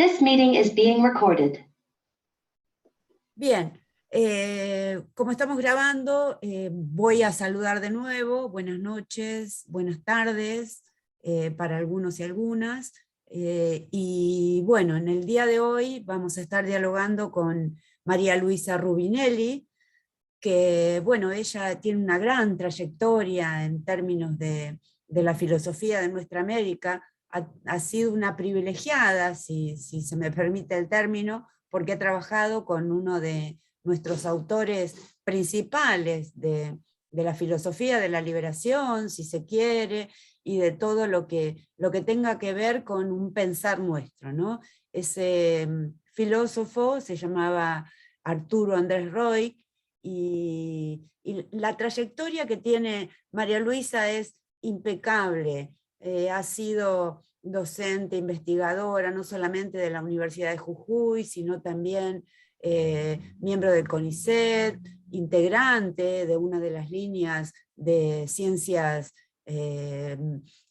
This meeting is being recorded. Bien, como estamos grabando, voy a saludar de nuevo. Buenas noches, buenas tardes para algunos y algunas. Y bueno, en el día de hoy vamos a estar dialogando con María Luisa Rubinelli, que bueno, ella tiene una gran trayectoria en términos de la filosofía de nuestra América. Ha sido una privilegiada, si se me permite el término, porque ha trabajado con uno de nuestros autores principales de la filosofía de la liberación, si se quiere, y de todo lo que tenga que ver con un pensar nuestro, ¿no? Ese filósofo se llamaba Arturo Andrés Roy, y la trayectoria que tiene María Luisa es impecable. Ha sido docente, investigadora, no solamente de la Universidad de Jujuy, sino también miembro del CONICET, integrante de una de las líneas de ciencias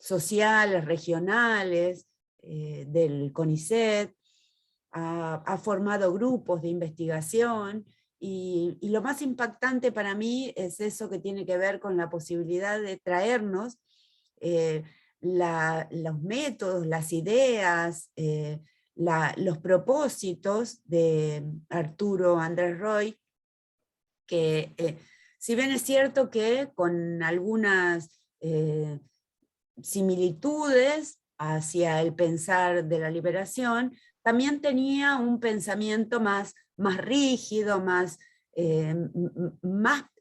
sociales, regionales del CONICET, ha formado grupos de investigación, y lo más impactante para mí es eso que tiene que ver con la posibilidad de traernos los métodos, las ideas, los propósitos de Arturo Andrés Roy, que si bien es cierto que con algunas similitudes hacia el pensar de la liberación, también tenía un pensamiento más rígido, más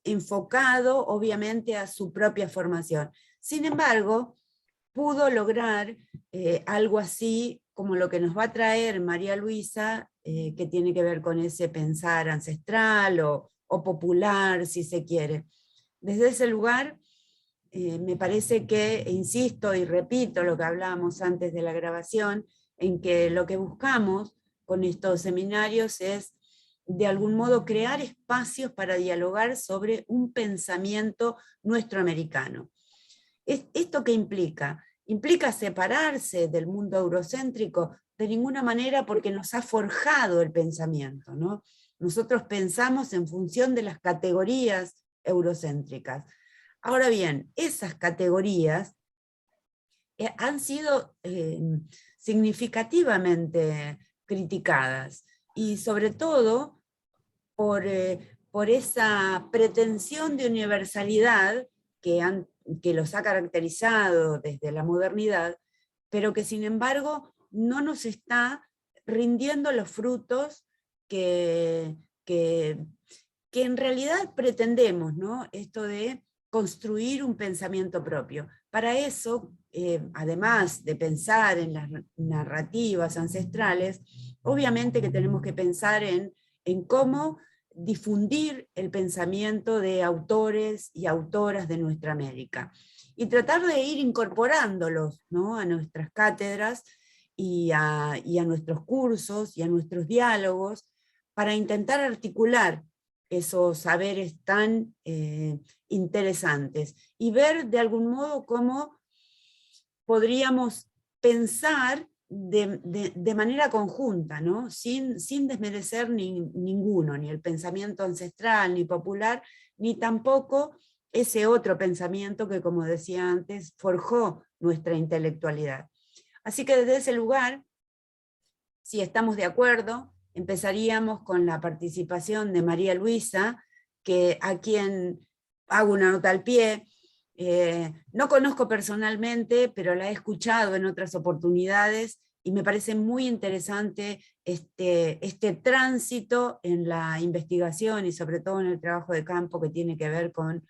enfocado obviamente a su propia formación. Sin embargo, pudo lograr algo así como lo que nos va a traer María Luisa, que tiene que ver con ese pensar ancestral o popular, si se quiere. Desde ese lugar, me parece que, insisto y repito lo que hablábamos antes de la grabación, en que lo que buscamos con estos seminarios es, de algún modo, crear espacios para dialogar sobre un pensamiento nuestro americano. ¿Esto qué implica? ¿Implica separarse del mundo eurocéntrico? De ninguna manera, porque nos ha forjado el pensamiento, ¿no? Nosotros pensamos en función de las categorías eurocéntricas. Ahora bien, esas categorías han sido significativamente criticadas, y sobre todo por esa pretensión de universalidad que los ha caracterizado desde la modernidad, pero que sin embargo no nos está rindiendo los frutos que en realidad pretendemos, ¿no? Esto de construir un pensamiento propio. Para eso, además de pensar en las narrativas ancestrales, obviamente que tenemos que pensar en cómo difundir el pensamiento de autores y autoras de nuestra América, y tratar de ir incorporándolos, ¿no?, a nuestras cátedras y a nuestros cursos y a nuestros diálogos, para intentar articular esos saberes tan interesantes, y ver de algún modo cómo podríamos pensar de manera conjunta, ¿no? sin desmerecer ninguno, ni el pensamiento ancestral, ni popular, ni tampoco ese otro pensamiento que, como decía antes, forjó nuestra intelectualidad. Así que desde ese lugar, si estamos de acuerdo, empezaríamos con la participación de María Luisa, a quien hago una nota al pie. No conozco personalmente, pero la he escuchado en otras oportunidades, y me parece muy interesante este tránsito en la investigación y sobre todo en el trabajo de campo que tiene que ver con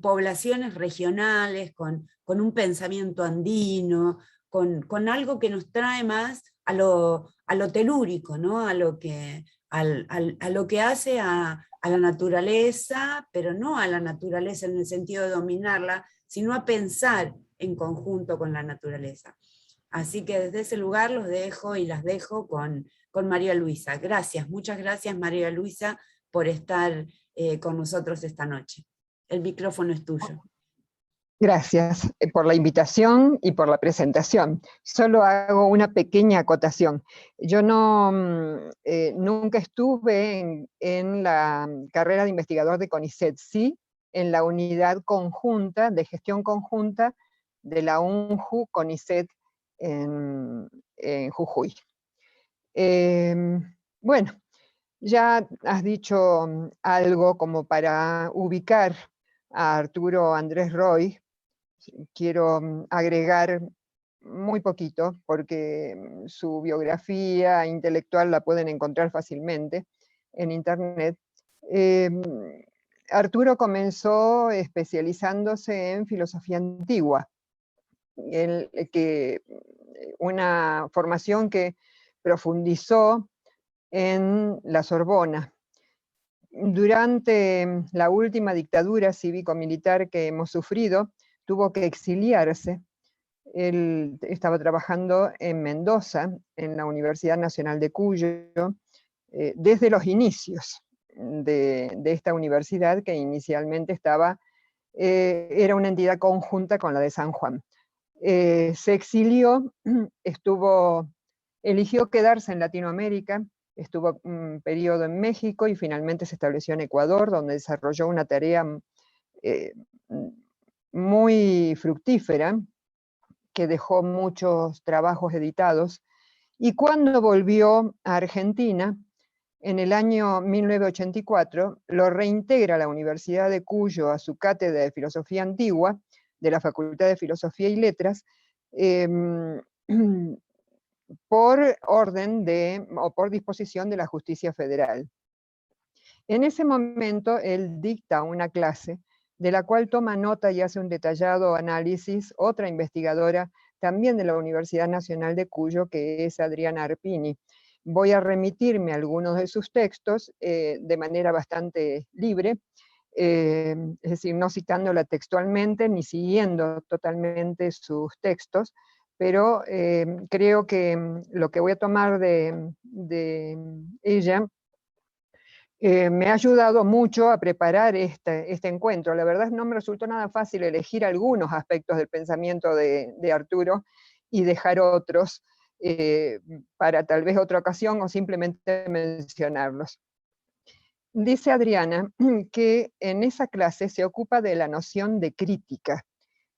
poblaciones regionales, con un pensamiento andino, con algo que nos trae más a lo telúrico, ¿no? a lo que hace a la naturaleza, pero no a la naturaleza en el sentido de dominarla, sino a pensar en conjunto con la naturaleza. Así que desde ese lugar los dejo y las dejo con María Luisa. Gracias, muchas gracias María Luisa por estar con nosotros esta noche. El micrófono es tuyo. Gracias por la invitación y por la presentación. Solo hago una pequeña acotación. Yo nunca estuve en la carrera de investigador de CONICET, sí en la unidad conjunta, de gestión conjunta de la UNJU CONICET en Jujuy. Bueno, ya has dicho algo como para ubicar a Arturo Andrés Roy. Quiero agregar muy poquito, porque su biografía intelectual la pueden encontrar fácilmente en internet. Arturo comenzó especializándose en filosofía antigua, una formación que profundizó en la Sorbona. Durante la última dictadura cívico-militar que hemos sufrido, tuvo que exiliarse. Él estaba trabajando en Mendoza, en la Universidad Nacional de Cuyo, desde los inicios de esta universidad, que inicialmente era una entidad conjunta con la de San Juan. Se exilió, eligió quedarse en Latinoamérica, estuvo un periodo en México y finalmente se estableció en Ecuador, donde desarrolló una tarea muy fructífera, que dejó muchos trabajos editados, y cuando volvió a Argentina, en el año 1984, lo reintegra a la Universidad de Cuyo a su cátedra de Filosofía Antigua, de la Facultad de Filosofía y Letras, por orden o por disposición de la Justicia Federal. En ese momento, él dicta una clase de la cual toma nota y hace un detallado análisis otra investigadora también de la Universidad Nacional de Cuyo, que es Adriana Arpini. Voy a remitirme a algunos de sus textos de manera bastante libre, es decir, no citándola textualmente ni siguiendo totalmente sus textos, pero creo que lo que voy a tomar de ella me ha ayudado mucho a preparar este encuentro. La verdad no me resultó nada fácil elegir algunos aspectos del pensamiento de Arturo y dejar otros para tal vez otra ocasión o simplemente mencionarlos. Dice Adriana que en esa clase se ocupa de la noción de crítica,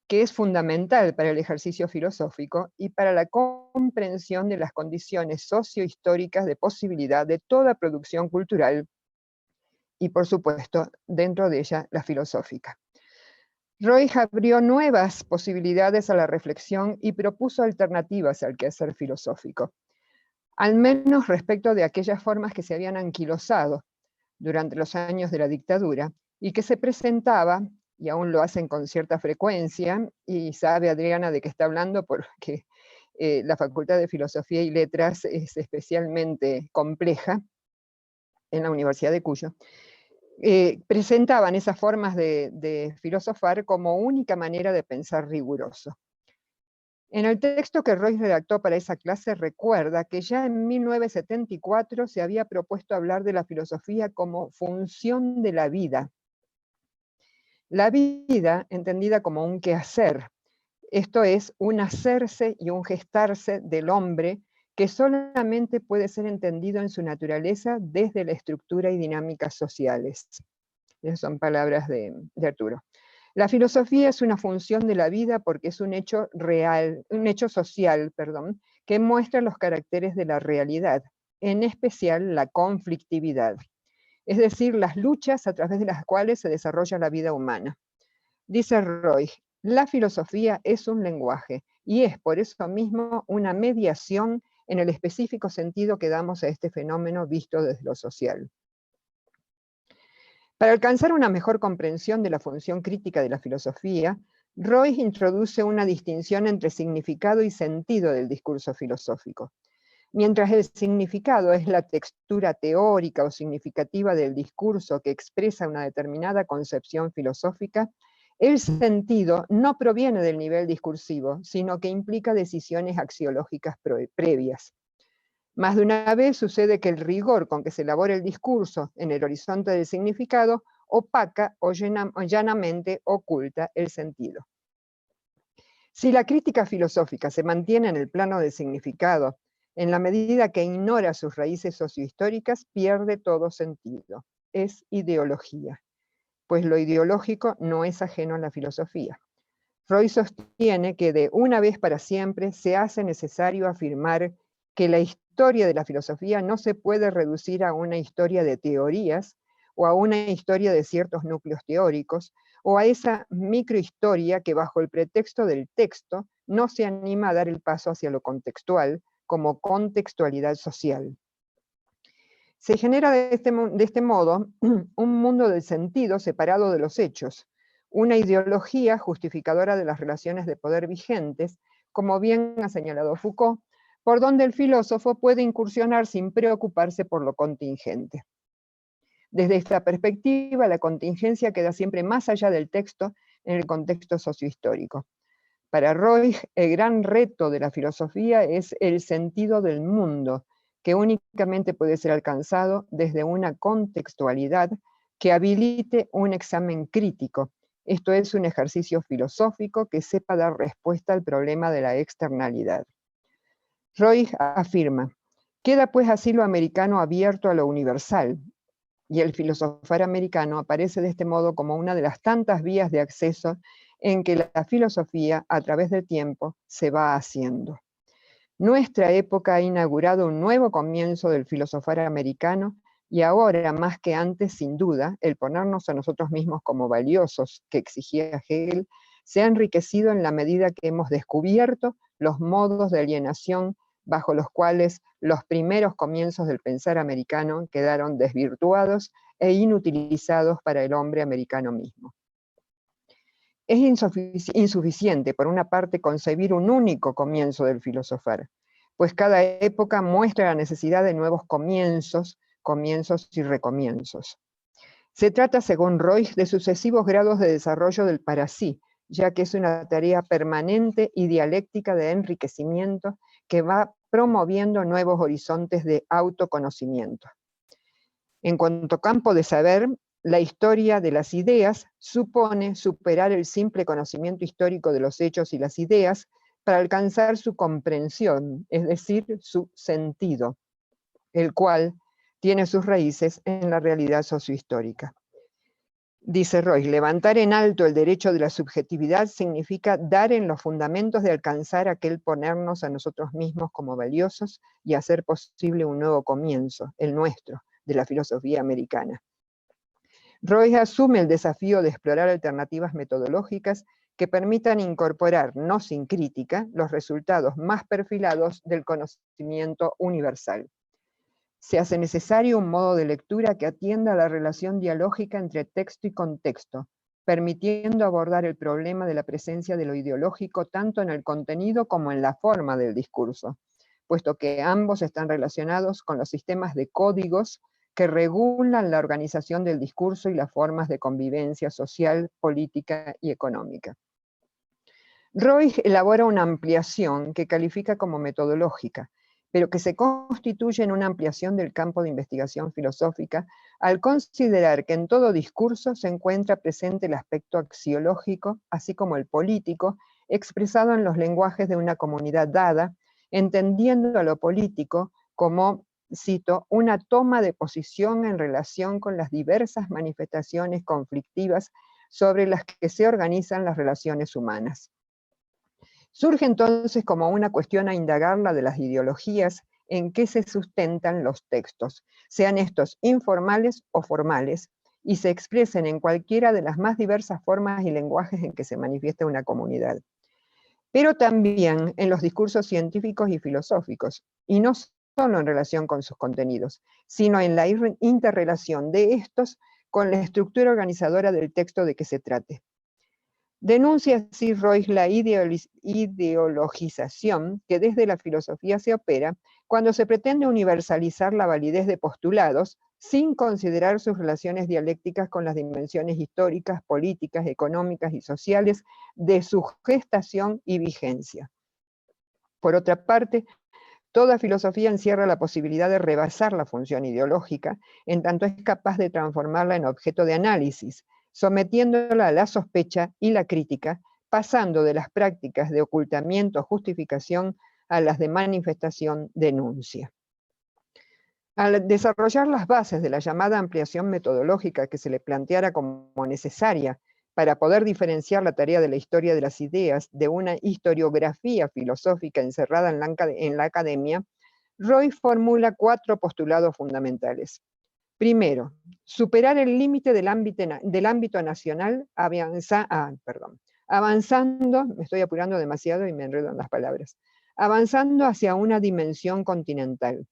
que es fundamental para el ejercicio filosófico y para la comprensión de las condiciones sociohistóricas de posibilidad de toda producción cultural, y por supuesto, dentro de ella, la filosófica. Roy abrió nuevas posibilidades a la reflexión y propuso alternativas al quehacer filosófico, al menos respecto de aquellas formas que se habían anquilosado durante los años de la dictadura y que se presentaba, y aún lo hacen con cierta frecuencia, y sabe Adriana de qué está hablando porque la Facultad de Filosofía y Letras es especialmente compleja en la Universidad de Cuyo, presentaban esas formas de filosofar como única manera de pensar riguroso. En el texto que Roy redactó para esa clase recuerda que ya en 1974 se había propuesto hablar de la filosofía como función de la vida. La vida entendida como un quehacer, esto es, un hacerse y un gestarse del hombre que solamente puede ser entendido en su naturaleza desde la estructura y dinámicas sociales. Esas son palabras de Arturo. La filosofía es una función de la vida porque es un hecho real, un hecho social, perdón, que muestra los caracteres de la realidad, en especial la conflictividad, es decir, las luchas a través de las cuales se desarrolla la vida humana. Dice Roy, la filosofía es un lenguaje y es por eso mismo una mediación en el específico sentido que damos a este fenómeno visto desde lo social. Para alcanzar una mejor comprensión de la función crítica de la filosofía, Roy introduce una distinción entre significado y sentido del discurso filosófico. Mientras el significado es la textura teórica o significativa del discurso que expresa una determinada concepción filosófica, el sentido no proviene del nivel discursivo, sino que implica decisiones axiológicas previas. Más de una vez sucede que el rigor con que se elabora el discurso en el horizonte del significado opaca o llanamente oculta el sentido. Si la crítica filosófica se mantiene en el plano del significado, en la medida que ignora sus raíces sociohistóricas, pierde todo sentido. Es ideología, pues lo ideológico no es ajeno a la filosofía. Freud sostiene que de una vez para siempre se hace necesario afirmar que la historia de la filosofía no se puede reducir a una historia de teorías o a una historia de ciertos núcleos teóricos, o a esa microhistoria que bajo el pretexto del texto no se anima a dar el paso hacia lo contextual, como contextualidad social. Se genera de este modo un mundo del sentido separado de los hechos, una ideología justificadora de las relaciones de poder vigentes, como bien ha señalado Foucault, por donde el filósofo puede incursionar sin preocuparse por lo contingente. Desde esta perspectiva, la contingencia queda siempre más allá del texto en el contexto sociohistórico. Para Roig, el gran reto de la filosofía es el sentido del mundo, que únicamente puede ser alcanzado desde una contextualidad que habilite un examen crítico. Esto es un ejercicio filosófico que sepa dar respuesta al problema de la externalidad. Roig afirma, queda pues así lo americano abierto a lo universal, y el filosofar americano aparece de este modo como una de las tantas vías de acceso en que la filosofía, a través del tiempo, se va haciendo. Nuestra época ha inaugurado un nuevo comienzo del filosofar americano, y ahora, más que antes, sin duda, el ponernos a nosotros mismos como valiosos que exigía Hegel, se ha enriquecido en la medida que hemos descubierto los modos de alienación bajo los cuales los primeros comienzos del pensar americano quedaron desvirtuados e inutilizados para el hombre americano mismo. Es insuficiente, por una parte, concebir un único comienzo del filosofar, pues cada época muestra la necesidad de nuevos comienzos, comienzos y recomienzos. Se trata, según Roig, de sucesivos grados de desarrollo del para sí, ya que es una tarea permanente y dialéctica de enriquecimiento que va promoviendo nuevos horizontes de autoconocimiento. En cuanto campo de saber, la historia de las ideas supone superar el simple conocimiento histórico de los hechos y las ideas para alcanzar su comprensión, es decir, su sentido, el cual tiene sus raíces en la realidad sociohistórica. Dice Roig, levantar en alto el derecho de la subjetividad significa dar en los fundamentos de alcanzar aquel ponernos a nosotros mismos como valiosos y hacer posible un nuevo comienzo, el nuestro, de la filosofía americana. Roig asume el desafío de explorar alternativas metodológicas que permitan incorporar, no sin crítica, los resultados más perfilados del conocimiento universal. Se hace necesario un modo de lectura que atienda a la relación dialógica entre texto y contexto, permitiendo abordar el problema de la presencia de lo ideológico tanto en el contenido como en la forma del discurso, puesto que ambos están relacionados con los sistemas de códigos que regulan la organización del discurso y las formas de convivencia social, política y económica. Roig elabora una ampliación que califica como metodológica, pero que se constituye en una ampliación del campo de investigación filosófica al considerar que en todo discurso se encuentra presente el aspecto axiológico, así como el político, expresado en los lenguajes de una comunidad dada, entendiendo a lo político como, cito, una toma de posición en relación con las diversas manifestaciones conflictivas sobre las que se organizan las relaciones humanas. Surge entonces como una cuestión a indagar la de las ideologías en que se sustentan los textos, sean estos informales o formales, y se expresen en cualquiera de las más diversas formas y lenguajes en que se manifiesta una comunidad. Pero también en los discursos científicos y filosóficos, y no solo en relación con sus contenidos, sino en la interrelación de estos con la estructura organizadora del texto de que se trate. Denuncia así Roig la ideologización que desde la filosofía se opera cuando se pretende universalizar la validez de postulados sin considerar sus relaciones dialécticas con las dimensiones históricas, políticas, económicas y sociales de su gestación y vigencia. Por otra parte, toda filosofía encierra la posibilidad de rebasar la función ideológica, en tanto es capaz de transformarla en objeto de análisis, sometiéndola a la sospecha y la crítica pasando de las prácticas de ocultamiento o justificación a las de manifestación, denuncia. Al desarrollar las bases de la llamada ampliación metodológica que se le planteara como necesaria para poder diferenciar la tarea de la historia de las ideas de una historiografía filosófica encerrada en la academia, Roy formula 4 postulados fundamentales. Primero, superar el límite del ámbito nacional avanzando, me estoy apurando demasiado y me enredo en las palabras, avanzando hacia una dimensión continental.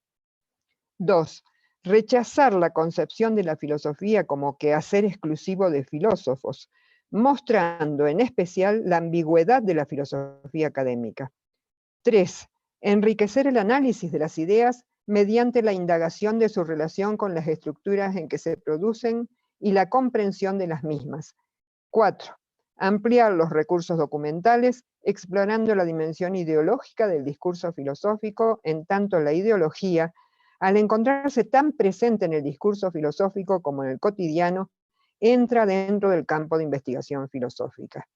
2. Rechazar la concepción de la filosofía como quehacer exclusivo de filósofos, mostrando en especial la ambigüedad de la filosofía académica. 3. Enriquecer el análisis de las ideas mediante la indagación de su relación con las estructuras en que se producen y la comprensión de las mismas. 4. Ampliar los recursos documentales, explorando la dimensión ideológica del discurso filosófico, en tanto la ideología, al encontrarse tan presente en el discurso filosófico como en el cotidiano, entra dentro del campo de investigación filosófica.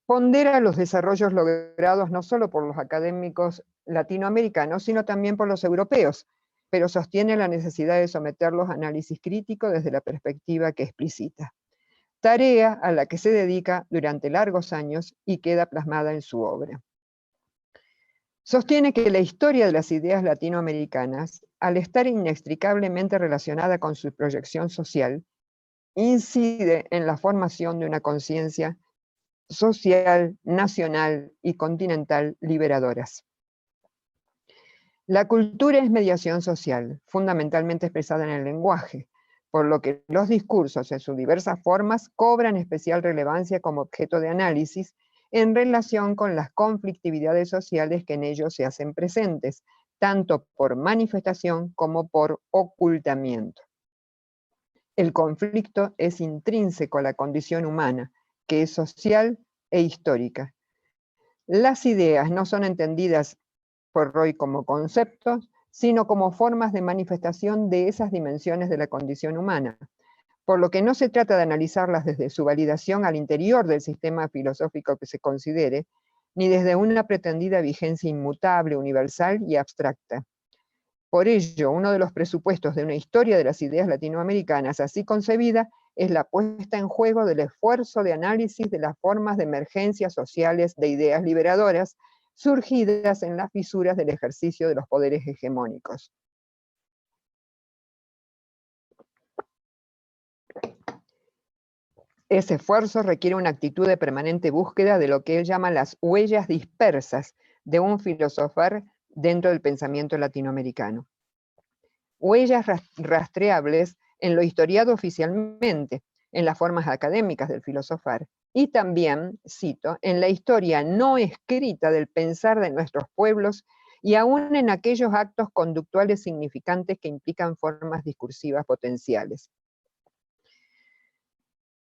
Pondera los desarrollos logrados no solo por los académicos latinoamericanos, sino también por los europeos, pero sostiene la necesidad de someterlos a análisis crítico desde la perspectiva que explicita. Tarea a la que se dedica durante largos años y queda plasmada en su obra. Sostiene que la historia de las ideas latinoamericanas, al estar inextricablemente relacionada con su proyección social, incide en la formación de una conciencia social, nacional y continental liberadoras. La cultura es mediación social, fundamentalmente expresada en el lenguaje, por lo que los discursos en sus diversas formas cobran especial relevancia como objeto de análisis en relación con las conflictividades sociales que en ellos se hacen presentes, tanto por manifestación como por ocultamiento. El conflicto es intrínseco a la condición humana, que es social e histórica. Las ideas no son entendidas por Roy como conceptos, sino como formas de manifestación de esas dimensiones de la condición humana, por lo que no se trata de analizarlas desde su validación al interior del sistema filosófico que se considere, ni desde una pretendida vigencia inmutable, universal y abstracta. Por ello, uno de los presupuestos de una historia de las ideas latinoamericanas así concebida es la puesta en juego del esfuerzo de análisis de las formas de emergencias sociales de ideas liberadoras surgidas en las fisuras del ejercicio de los poderes hegemónicos. Ese esfuerzo requiere una actitud de permanente búsqueda de lo que él llama las huellas dispersas de un filosofar dentro del pensamiento latinoamericano. Huellas rastreables en lo historiado oficialmente, en las formas académicas del filosofar, y también, cito, en la historia no escrita del pensar de nuestros pueblos y aún en aquellos actos conductuales significantes que implican formas discursivas potenciales.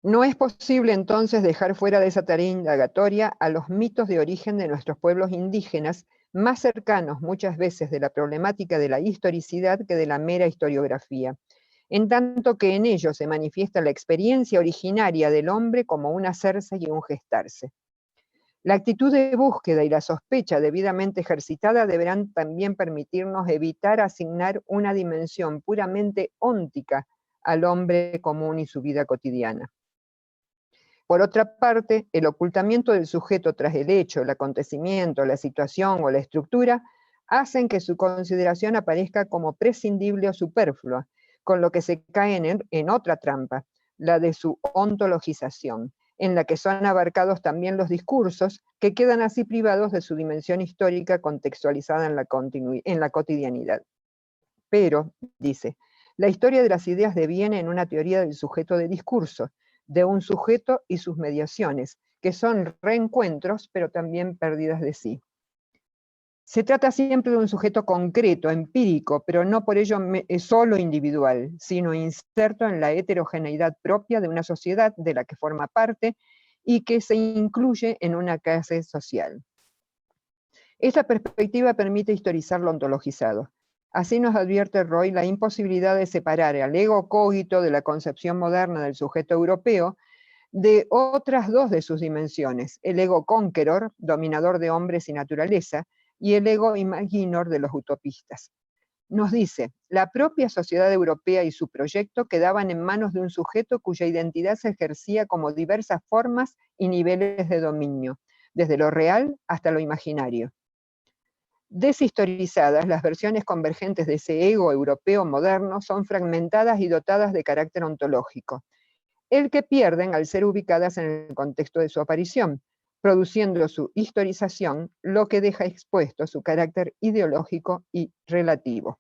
No es posible entonces dejar fuera de esa tarea indagatoria a los mitos de origen de nuestros pueblos indígenas, más cercanos muchas veces de la problemática de la historicidad que de la mera historiografía, en tanto que en ellos se manifiesta la experiencia originaria del hombre como un hacerse y un gestarse. La actitud de búsqueda y la sospecha debidamente ejercitada deberán también permitirnos evitar asignar una dimensión puramente óntica al hombre común y su vida cotidiana. Por otra parte, el ocultamiento del sujeto tras el hecho, el acontecimiento, la situación o la estructura hacen que su consideración aparezca como prescindible o superflua, con lo que se cae en otra trampa, la de su ontologización, en la que son abarcados también los discursos, que quedan así privados de su dimensión histórica contextualizada en la cotidianidad. Pero, dice, la historia de las ideas deviene en una teoría del sujeto de discurso, de un sujeto y sus mediaciones, que son reencuentros, pero también pérdidas de sí. Se trata siempre de un sujeto concreto, empírico, pero no por ello solo individual, sino inserto en la heterogeneidad propia de una sociedad de la que forma parte y que se incluye en una clase social. Esta perspectiva permite historizar lo ontologizado. Así nos advierte Roy la imposibilidad de separar al ego cogito de la concepción moderna del sujeto europeo, de otras dos de sus dimensiones, el ego conqueror, dominador de hombres y naturaleza, y el ego imaginor de los utopistas. Nos dice, la propia sociedad europea y su proyecto quedaban en manos de un sujeto cuya identidad se ejercía como diversas formas y niveles de dominio, desde lo real hasta lo imaginario. Deshistorizadas, las versiones convergentes de ese ego europeo moderno son fragmentadas y dotadas de carácter ontológico, el que pierden al ser ubicadas en el contexto de su aparición, produciendo su historización, lo que deja expuesto su carácter ideológico y relativo.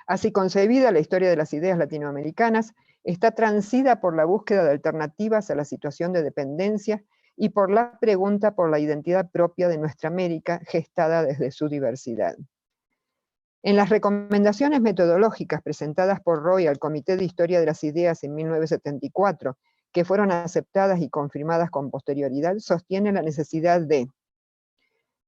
Así concebida, la historia de las ideas latinoamericanas está transida por la búsqueda de alternativas a la situación de dependencia y por la pregunta por la identidad propia de nuestra América, gestada desde su diversidad. En las recomendaciones metodológicas presentadas por Roy al Comité de Historia de las Ideas en 1974, que fueron aceptadas y confirmadas con posterioridad, sostiene la necesidad de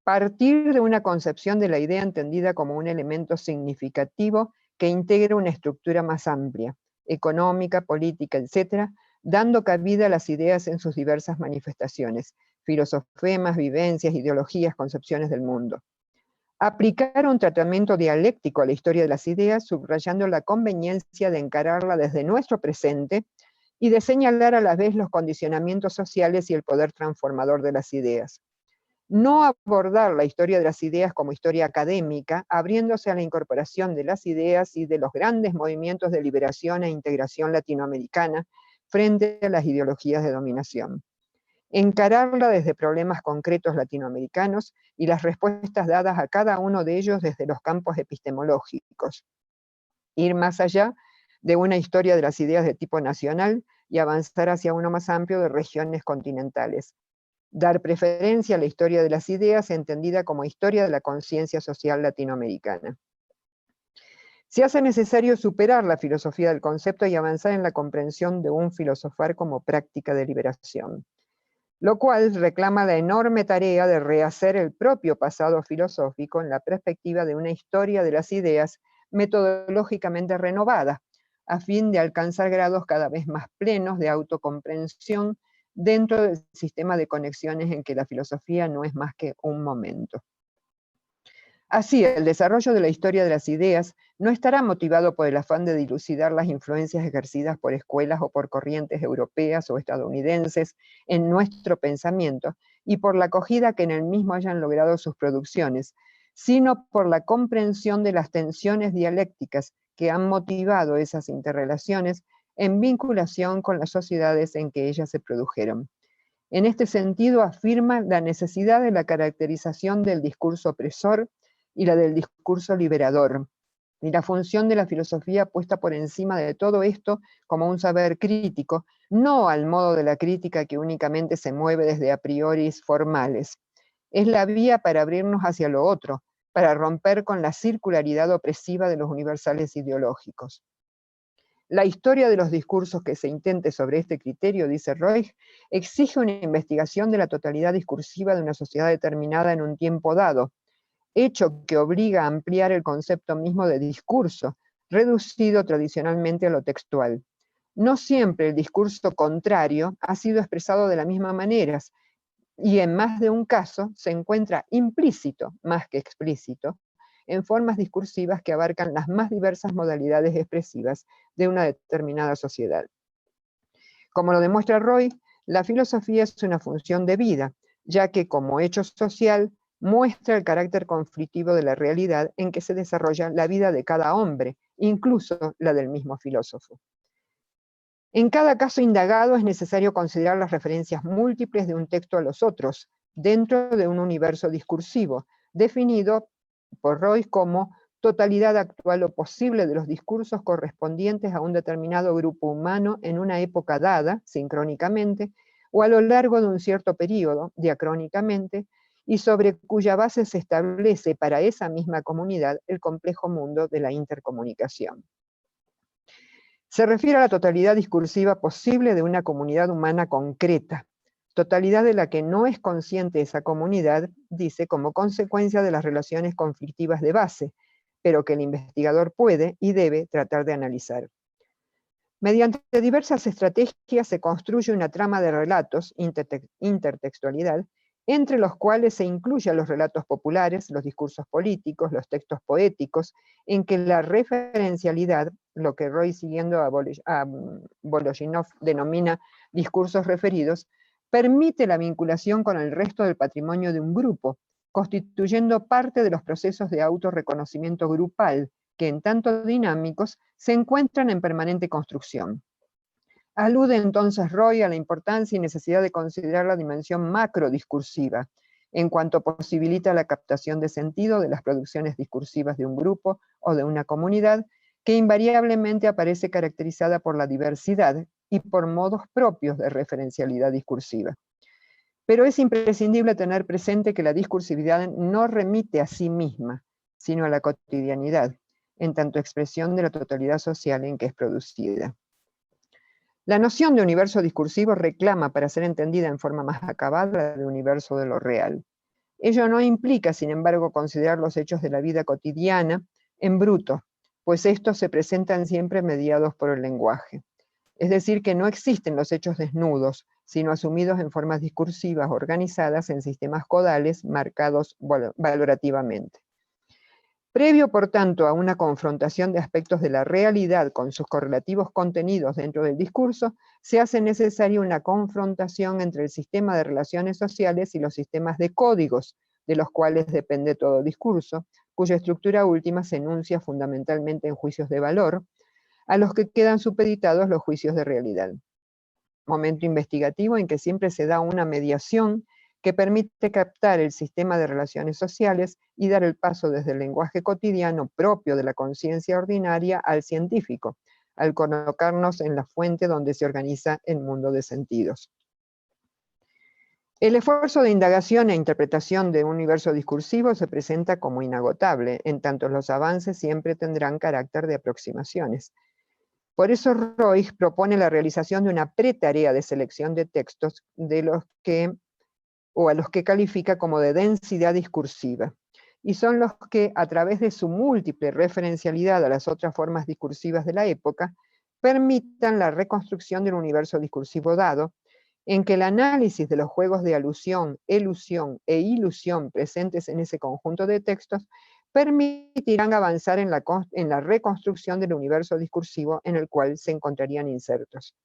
partir de una concepción de la idea entendida como un elemento significativo que integra una estructura más amplia, económica, política, etc., dando cabida a las ideas en sus diversas manifestaciones, filosofemas, vivencias, ideologías, concepciones del mundo. Aplicar un tratamiento dialéctico a la historia de las ideas, subrayando la conveniencia de encararla desde nuestro presente y de señalar a la vez los condicionamientos sociales y el poder transformador de las ideas. No abordar la historia de las ideas como historia académica, abriéndose a la incorporación de las ideas y de los grandes movimientos de liberación e integración latinoamericana frente a las ideologías de dominación. Encararla desde problemas concretos latinoamericanos y las respuestas dadas a cada uno de ellos desde los campos epistemológicos. Ir más allá de una historia de las ideas de tipo nacional y avanzar hacia uno más amplio de regiones continentales. Dar preferencia a la historia de las ideas entendida como historia de la conciencia social latinoamericana. Se hace necesario superar la filosofía del concepto y avanzar en la comprensión de un filosofar como práctica de liberación, lo cual reclama la enorme tarea de rehacer el propio pasado filosófico en la perspectiva de una historia de las ideas metodológicamente renovada, a fin de alcanzar grados cada vez más plenos de autocomprensión dentro del sistema de conexiones en que la filosofía no es más que un momento. Así, el desarrollo de la historia de las ideas no estará motivado por el afán de dilucidar las influencias ejercidas por escuelas o por corrientes europeas o estadounidenses en nuestro pensamiento y por la acogida que en el mismo hayan logrado sus producciones, sino por la comprensión de las tensiones dialécticas que han motivado esas interrelaciones en vinculación con las sociedades en que ellas se produjeron. En este sentido, afirma la necesidad de la caracterización del discurso opresor y la del discurso liberador, y la función de la filosofía puesta por encima de todo esto como un saber crítico, no al modo de la crítica que únicamente se mueve desde a priori formales. Es la vía para abrirnos hacia lo otro, para romper con la circularidad opresiva de los universales ideológicos. La historia de los discursos que se intente sobre este criterio, dice Roy, exige una investigación de la totalidad discursiva de una sociedad determinada en un tiempo dado, hecho que obliga a ampliar el concepto mismo de discurso, reducido tradicionalmente a lo textual. No siempre el discurso contrario ha sido expresado de la misma manera, y en más de un caso se encuentra implícito, más que explícito, en formas discursivas que abarcan las más diversas modalidades expresivas de una determinada sociedad. Como lo demuestra Roy, la filosofía es una función de vida, ya que como hecho social muestra el carácter conflictivo de la realidad en que se desarrolla la vida de cada hombre, incluso la del mismo filósofo. En cada caso indagado es necesario considerar las referencias múltiples de un texto a los otros, dentro de un universo discursivo, definido por Roy como totalidad actual o posible de los discursos correspondientes a un determinado grupo humano en una época dada, sincrónicamente, o a lo largo de un cierto periodo, diacrónicamente, y sobre cuya base se establece para esa misma comunidad el complejo mundo de la intercomunicación. Se refiere a la totalidad discursiva posible de una comunidad humana concreta, totalidad de la que no es consciente esa comunidad, dice, como consecuencia de las relaciones conflictivas de base, pero que el investigador puede y debe tratar de analizar. Mediante diversas estrategias se construye una trama de relatos, intertextualidad, entre los cuales se incluyen los relatos populares, los discursos políticos, los textos poéticos, en que la referencialidad, lo que Roy, siguiendo a Voloshinov, denomina discursos referidos, permite la vinculación con el resto del patrimonio de un grupo, constituyendo parte de los procesos de autorreconocimiento grupal, que en tanto dinámicos se encuentran en permanente construcción. Alude entonces Roy a la importancia y necesidad de considerar la dimensión macrodiscursiva, en cuanto posibilita la captación de sentido de las producciones discursivas de un grupo o de una comunidad, que invariablemente aparece caracterizada por la diversidad y por modos propios de referencialidad discursiva. Pero es imprescindible tener presente que la discursividad no remite a sí misma, sino a la cotidianidad, en tanto expresión de la totalidad social en que es producida. La noción de universo discursivo reclama, para ser entendida en forma más acabada, la de universo de lo real. Ello no implica, sin embargo, considerar los hechos de la vida cotidiana en bruto, pues estos se presentan siempre mediados por el lenguaje. Es decir, que no existen los hechos desnudos, sino asumidos en formas discursivas organizadas en sistemas codales marcados valorativamente. Previo, por tanto, a una confrontación de aspectos de la realidad con sus correlativos contenidos dentro del discurso, se hace necesaria una confrontación entre el sistema de relaciones sociales y los sistemas de códigos, de los cuales depende todo discurso, cuya estructura última se enuncia fundamentalmente en juicios de valor, a los que quedan supeditados los juicios de realidad. Momento investigativo en que siempre se da una mediación que permite captar el sistema de relaciones sociales y dar el paso desde el lenguaje cotidiano propio de la conciencia ordinaria al científico, al colocarnos en la fuente donde se organiza el mundo de sentidos. El esfuerzo de indagación e interpretación de un universo discursivo se presenta como inagotable, en tanto los avances siempre tendrán carácter de aproximaciones. Por eso Roy propone la realización de una pretarea de selección de textos a los que califica como de densidad discursiva, y son los que, a través de su múltiple referencialidad a las otras formas discursivas de la época, permitan la reconstrucción del universo discursivo dado, en que el análisis de los juegos de alusión, elusión e ilusión presentes en ese conjunto de textos permitirán avanzar en la reconstrucción del universo discursivo en el cual se encontrarían insertos.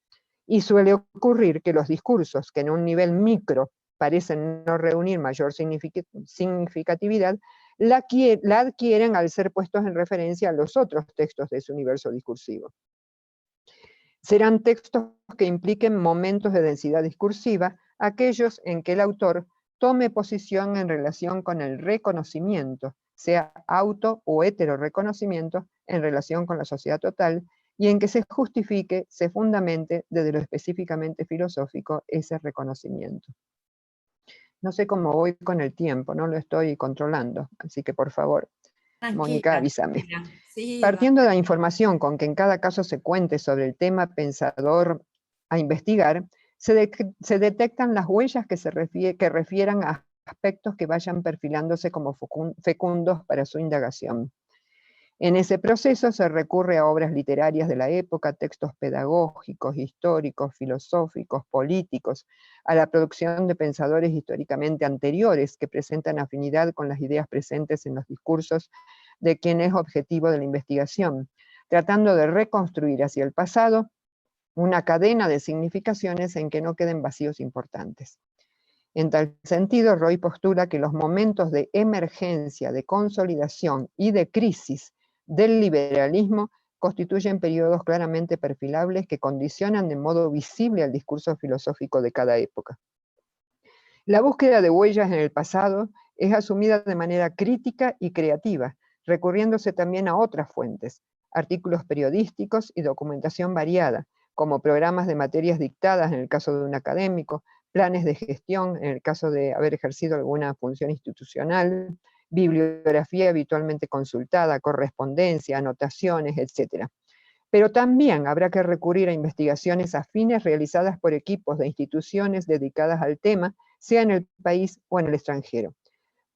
Y suele ocurrir que los discursos que en un nivel micro parecen no reunir mayor significatividad, la adquieren al ser puestos en referencia a los otros textos de ese universo discursivo. Serán textos que impliquen momentos de densidad discursiva, aquellos en que el autor tome posición en relación con el reconocimiento, sea auto o heteroreconocimiento, en relación con la sociedad total, y en que se justifique, se fundamente desde lo específicamente filosófico ese reconocimiento. No sé cómo voy con el tiempo, no lo estoy controlando, así que por favor, Mónica, avísame. Sí, partiendo de la información con que en cada caso se cuente sobre el tema pensador a investigar, se detectan las huellas que refieran a aspectos que vayan perfilándose como fecundos para su indagación. En ese proceso se recurre a obras literarias de la época, textos pedagógicos, históricos, filosóficos, políticos, a la producción de pensadores históricamente anteriores que presentan afinidad con las ideas presentes en los discursos de quien es objetivo de la investigación, tratando de reconstruir hacia el pasado una cadena de significaciones en que no queden vacíos importantes. En tal sentido, Roy postula que los momentos de emergencia, de consolidación y de crisis del liberalismo constituyen periodos claramente perfilables que condicionan de modo visible al discurso filosófico de cada época. La búsqueda de huellas en el pasado es asumida de manera crítica y creativa, recurriéndose también a otras fuentes, artículos periodísticos y documentación variada, como programas de materias dictadas en el caso de un académico, planes de gestión en el caso de haber ejercido alguna función institucional, bibliografía habitualmente consultada, correspondencia, anotaciones, etc. Pero también habrá que recurrir a investigaciones afines realizadas por equipos de instituciones dedicadas al tema, sea en el país o en el extranjero.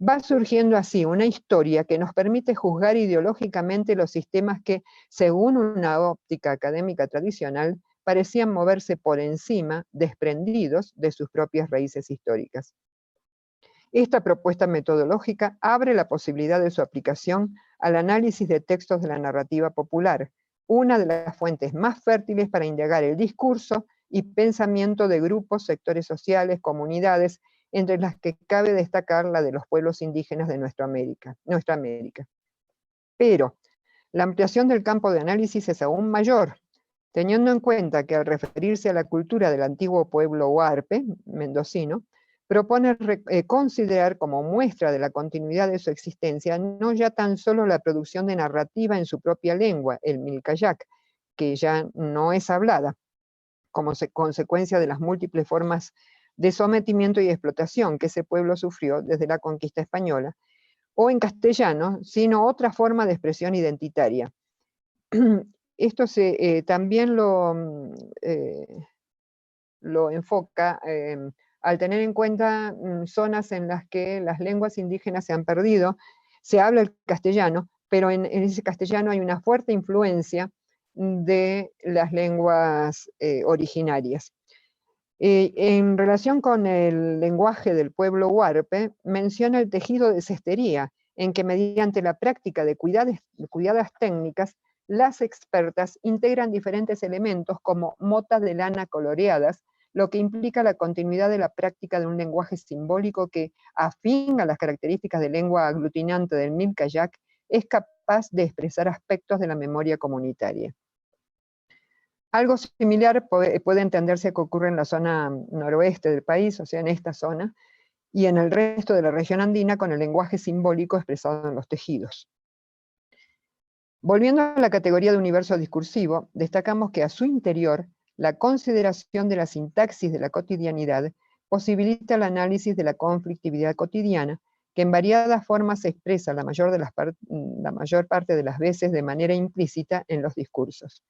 Va surgiendo así una historia que nos permite juzgar ideológicamente los sistemas que, según una óptica académica tradicional, parecían moverse por encima, desprendidos de sus propias raíces históricas. Esta propuesta metodológica abre la posibilidad de su aplicación al análisis de textos de la narrativa popular, una de las fuentes más fértiles para indagar el discurso y pensamiento de grupos, sectores sociales, comunidades, entre las que cabe destacar la de los pueblos indígenas de nuestra América. Pero la ampliación del campo de análisis es aún mayor, teniendo en cuenta que al referirse a la cultura del antiguo pueblo huarpe, mendocino, propone considerar como muestra de la continuidad de su existencia no ya tan solo la producción de narrativa en su propia lengua, el milcayac, que ya no es hablada, como consecuencia de las múltiples formas de sometimiento y explotación que ese pueblo sufrió desde la conquista española, o en castellano, sino otra forma de expresión identitaria. Esto también lo enfoca al tener en cuenta zonas en las que las lenguas indígenas se han perdido, se habla el castellano, pero en ese castellano hay una fuerte influencia de las lenguas originarias. En relación con el lenguaje del pueblo huarpe, menciona el tejido de cestería, en que mediante la práctica de cuidadas técnicas, las expertas integran diferentes elementos como motas de lana coloreadas, lo que implica la continuidad de la práctica de un lenguaje simbólico que, afín a las características de lengua aglutinante del milcayac, es capaz de expresar aspectos de la memoria comunitaria. Algo similar puede entenderse que ocurre en la zona noroeste del país, o sea, en esta zona, y en el resto de la región andina con el lenguaje simbólico expresado en los tejidos. Volviendo a la categoría de universo discursivo, destacamos que a su interior, la consideración de la sintaxis de la cotidianidad posibilita el análisis de la conflictividad cotidiana, que en variadas formas se expresa la mayor parte de las veces de manera implícita en los discursos.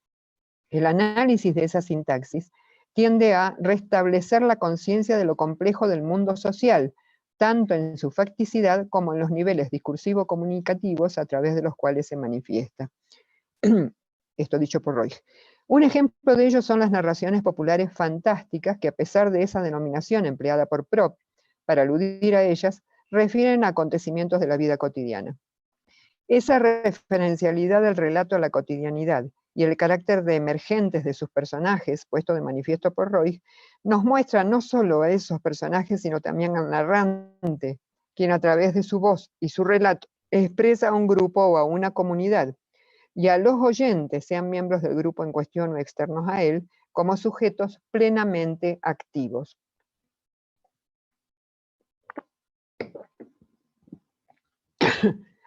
El análisis de esa sintaxis tiende a restablecer la conciencia de lo complejo del mundo social, tanto en su facticidad como en los niveles discursivo-comunicativos a través de los cuales se manifiesta. Esto dicho por Roig. Un ejemplo de ello son las narraciones populares fantásticas que, a pesar de esa denominación empleada por Propp para aludir a ellas, refieren a acontecimientos de la vida cotidiana. Esa referencialidad del relato a la cotidianidad y el carácter de emergentes de sus personajes, puesto de manifiesto por Roig, nos muestra no solo a esos personajes, sino también al narrante, quien a través de su voz y su relato expresa a un grupo o a una comunidad, y a los oyentes, sean miembros del grupo en cuestión o externos a él, como sujetos plenamente activos.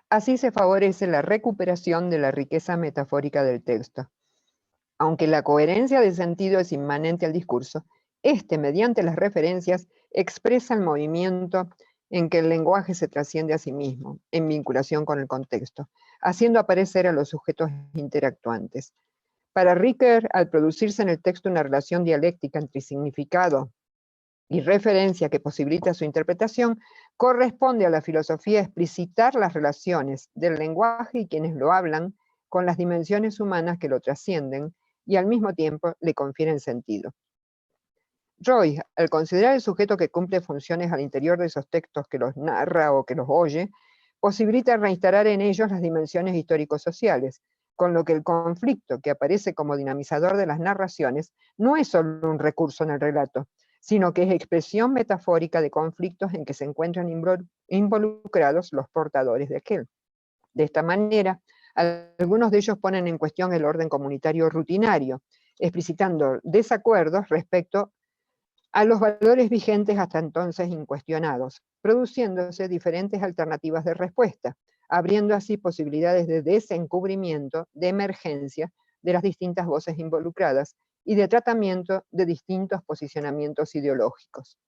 Así se favorece la recuperación de la riqueza metafórica del texto. Aunque la coherencia de sentido es inmanente al discurso, mediante las referencias, expresa el movimiento en que el lenguaje se trasciende a sí mismo, en vinculación con el contexto, haciendo aparecer a los sujetos interactuantes. Para Ricoeur, al producirse en el texto una relación dialéctica entre significado y referencia que posibilita su interpretación, corresponde a la filosofía explicitar las relaciones del lenguaje y quienes lo hablan con las dimensiones humanas que lo trascienden y al mismo tiempo le confieren sentido. Roig, al considerar el sujeto que cumple funciones al interior de esos textos que los narra o que los oye, posibilita reinstalar en ellos las dimensiones histórico-sociales, con lo que el conflicto que aparece como dinamizador de las narraciones no es solo un recurso en el relato, sino que es expresión metafórica de conflictos en que se encuentran involucrados los portadores de aquel. De esta manera, algunos de ellos ponen en cuestión el orden comunitario rutinario, explicitando desacuerdos respecto a los valores vigentes hasta entonces incuestionados, produciéndose diferentes alternativas de respuesta, abriendo así posibilidades de desencubrimiento, de emergencia de las distintas voces involucradas y de tratamiento de distintos posicionamientos ideológicos.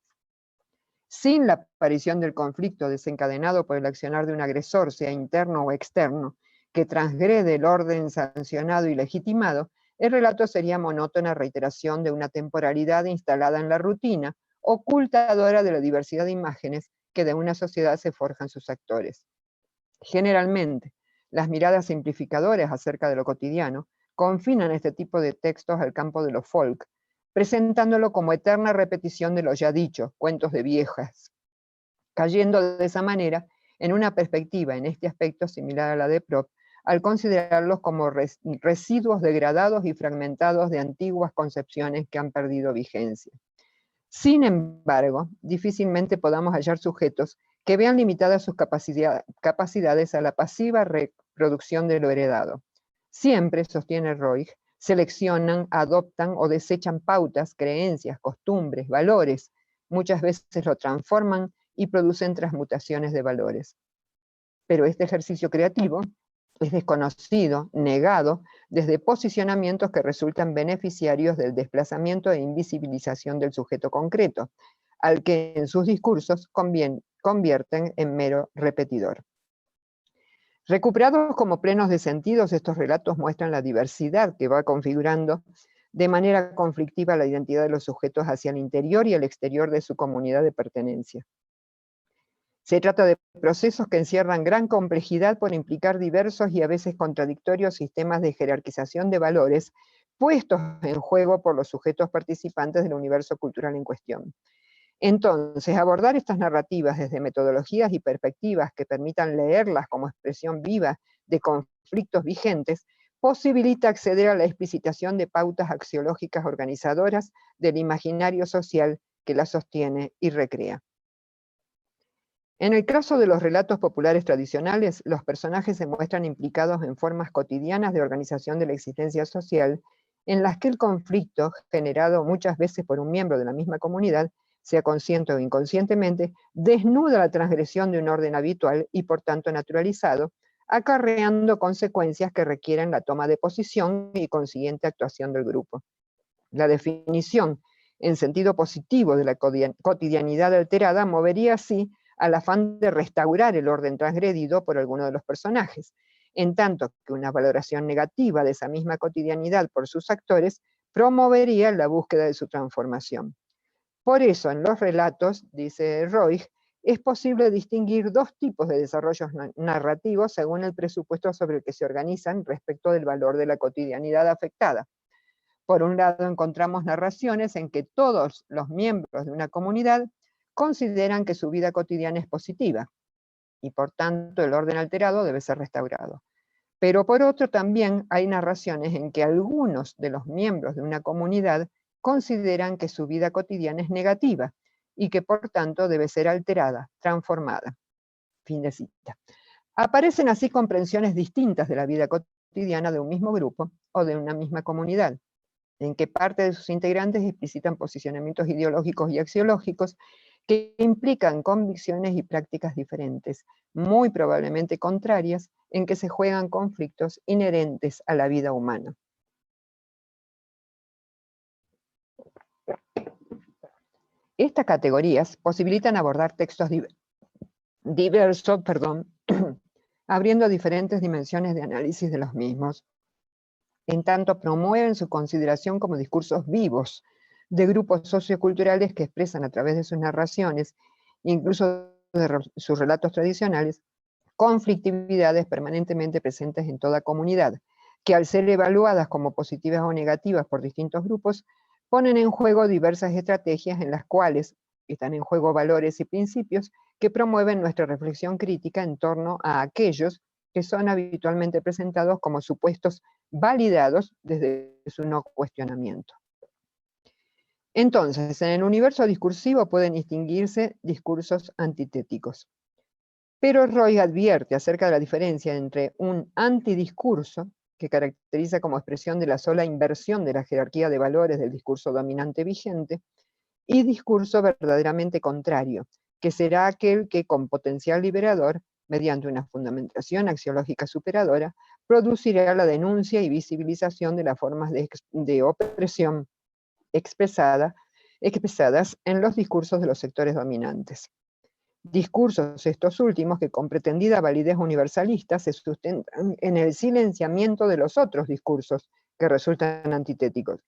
Sin la aparición del conflicto desencadenado por el accionar de un agresor, sea interno o externo, que transgrede el orden sancionado y legitimado, el relato sería monótona reiteración de una temporalidad instalada en la rutina, ocultadora de la diversidad de imágenes que de una sociedad se forjan sus actores. Generalmente, las miradas simplificadoras acerca de lo cotidiano confinan este tipo de textos al campo de lo folk, presentándolo como eterna repetición de lo ya dicho, cuentos de viejas, cayendo de esa manera en una perspectiva en este aspecto similar a la de Propp, al considerarlos como residuos degradados y fragmentados de antiguas concepciones que han perdido vigencia. Sin embargo, difícilmente podamos hallar sujetos que vean limitadas sus capacidades a la pasiva reproducción de lo heredado. Siempre, sostiene Roig, seleccionan, adoptan o desechan pautas, creencias, costumbres, valores. Muchas veces lo transforman y producen transmutaciones de valores. Pero este ejercicio creativo es desconocido, negado, desde posicionamientos que resultan beneficiarios del desplazamiento e invisibilización del sujeto concreto, al que en sus discursos convierten en mero repetidor. Recuperados como plenos de sentidos, estos relatos muestran la diversidad que va configurando de manera conflictiva la identidad de los sujetos hacia el interior y el exterior de su comunidad de pertenencia. Se trata de procesos que encierran gran complejidad por implicar diversos y a veces contradictorios sistemas de jerarquización de valores puestos en juego por los sujetos participantes del universo cultural en cuestión. Entonces, abordar estas narrativas desde metodologías y perspectivas que permitan leerlas como expresión viva de conflictos vigentes posibilita acceder a la explicitación de pautas axiológicas organizadoras del imaginario social que la sostiene y recrea. En el caso de los relatos populares tradicionales, los personajes se muestran implicados en formas cotidianas de organización de la existencia social, en las que el conflicto, generado muchas veces por un miembro de la misma comunidad, sea consciente o inconscientemente, desnuda la transgresión de un orden habitual y por tanto naturalizado, acarreando consecuencias que requieren la toma de posición y consiguiente actuación del grupo. La definición en sentido positivo de la cotidianidad alterada movería así al afán de restaurar el orden transgredido por alguno de los personajes, en tanto que una valoración negativa de esa misma cotidianidad por sus actores promovería la búsqueda de su transformación. Por eso, en los relatos, dice Roig, es posible distinguir dos tipos de desarrollos narrativos según el presupuesto sobre el que se organizan respecto del valor de la cotidianidad afectada. Por un lado, encontramos narraciones en que todos los miembros de una comunidad consideran que su vida cotidiana es positiva, y por tanto el orden alterado debe ser restaurado. Pero por otro también hay narraciones en que algunos de los miembros de una comunidad consideran que su vida cotidiana es negativa, y que por tanto debe ser alterada, transformada. Fin de cita. Aparecen así comprensiones distintas de la vida cotidiana de un mismo grupo o de una misma comunidad, en que parte de sus integrantes explicitan posicionamientos ideológicos y axiológicos que implican convicciones y prácticas diferentes, muy probablemente contrarias, en que se juegan conflictos inherentes a la vida humana. Estas categorías posibilitan abordar textos diversos, abriendo diferentes dimensiones de análisis de los mismos. En tanto, promueven su consideración como discursos vivos de grupos socioculturales que expresan a través de sus narraciones, incluso de sus relatos tradicionales, conflictividades permanentemente presentes en toda comunidad, que al ser evaluadas como positivas o negativas por distintos grupos, ponen en juego diversas estrategias en las cuales están en juego valores y principios que promueven nuestra reflexión crítica en torno a aquellos que son habitualmente presentados como supuestos validados desde su no cuestionamiento. Entonces, en el universo discursivo pueden distinguirse discursos antitéticos. Pero Roig advierte acerca de la diferencia entre un antidiscurso, que caracteriza como expresión de la sola inversión de la jerarquía de valores del discurso dominante vigente, y discurso verdaderamente contrario, que será aquel que con potencial liberador, mediante una fundamentación axiológica superadora, producirá la denuncia y visibilización de las formas de opresión expresadas en los discursos de los sectores dominantes. Discursos estos últimos que con pretendida validez universalista se sustentan en el silenciamiento de los otros discursos que resultan antitéticos.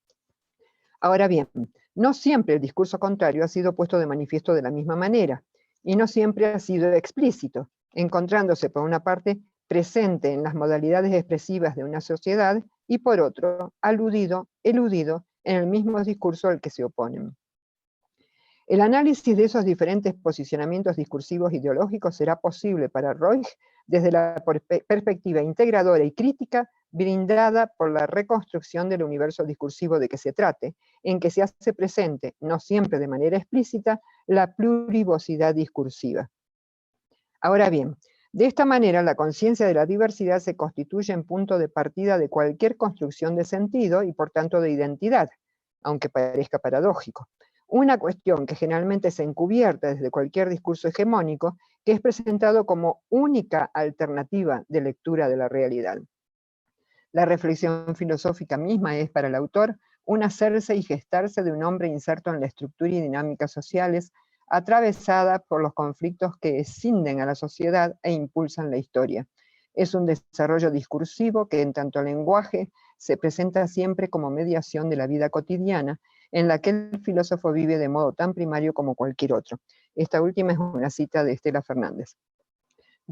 Ahora bien, no siempre el discurso contrario ha sido puesto de manifiesto de la misma manera, y no siempre ha sido explícito, encontrándose por una parte presente en las modalidades expresivas de una sociedad y por otro, eludido en el mismo discurso al que se oponen. El análisis de esos diferentes posicionamientos discursivos ideológicos será posible para Roig desde la perspectiva integradora y crítica brindada por la reconstrucción del universo discursivo de que se trate, en que se hace presente, no siempre de manera explícita, la plurivocidad discursiva. Ahora bien, de esta manera la conciencia de la diversidad se constituye en punto de partida de cualquier construcción de sentido y por tanto de identidad, aunque parezca paradójico. Una cuestión que generalmente se encubierta desde cualquier discurso hegemónico, que es presentado como única alternativa de lectura de la realidad. La reflexión filosófica misma es para el autor un hacerse y gestarse de un hombre inserto en la estructura y dinámicas sociales, atravesada por los conflictos que escinden a la sociedad e impulsan la historia. Es un desarrollo discursivo que en tanto lenguaje se presenta siempre como mediación de la vida cotidiana, en la que el filósofo vive de modo tan primario como cualquier otro. Esta última es una cita de Estela Fernández.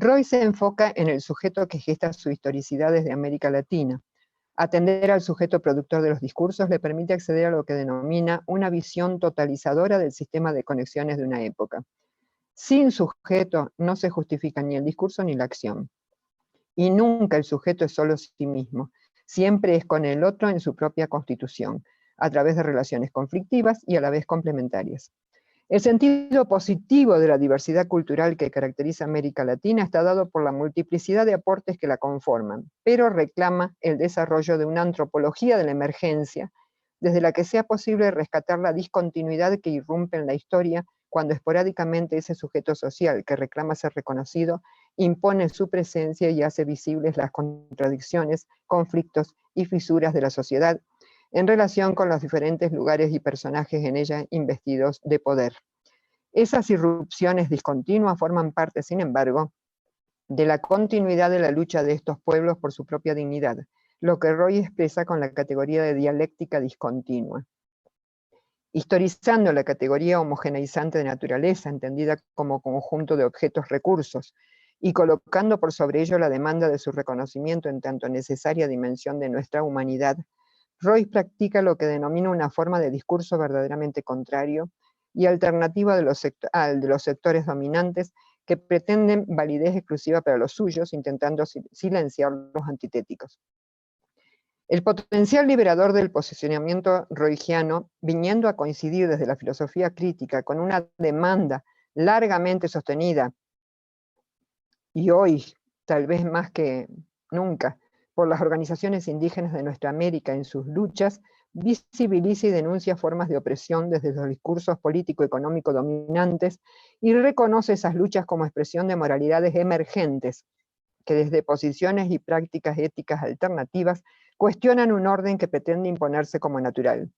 Roig se enfoca en el sujeto que gesta su historicidad desde América Latina. Atender al sujeto productor de los discursos le permite acceder a lo que denomina una visión totalizadora del sistema de conexiones de una época. Sin sujeto no se justifica ni el discurso ni la acción. Y nunca el sujeto es solo sí mismo. Siempre es con el otro en su propia constitución, a través de relaciones conflictivas y a la vez complementarias. El sentido positivo de la diversidad cultural que caracteriza América Latina está dado por la multiplicidad de aportes que la conforman, pero reclama el desarrollo de una antropología de la emergencia, desde la que sea posible rescatar la discontinuidad que irrumpe en la historia cuando esporádicamente ese sujeto social que reclama ser reconocido impone su presencia y hace visibles las contradicciones, conflictos y fisuras de la sociedad en relación con los diferentes lugares y personajes en ella investidos de poder. Esas irrupciones discontinuas forman parte, sin embargo, de la continuidad de la lucha de estos pueblos por su propia dignidad, lo que Roig expresa con la categoría de dialéctica discontinua. Historizando la categoría homogeneizante de naturaleza, entendida como conjunto de objetos recursos, y colocando por sobre ello la demanda de su reconocimiento en tanto necesaria dimensión de nuestra humanidad, Roig practica lo que denomina una forma de discurso verdaderamente contrario y alternativa al de los sectores dominantes que pretenden validez exclusiva para los suyos, intentando silenciar los antitéticos. El potencial liberador del posicionamiento roigiano, viniendo a coincidir desde la filosofía crítica con una demanda largamente sostenida, y hoy tal vez más que nunca, por las organizaciones indígenas de nuestra América en sus luchas, visibiliza y denuncia formas de opresión desde los discursos político-económico dominantes y reconoce esas luchas como expresión de moralidades emergentes, que desde posiciones y prácticas éticas alternativas cuestionan un orden que pretende imponerse como natural.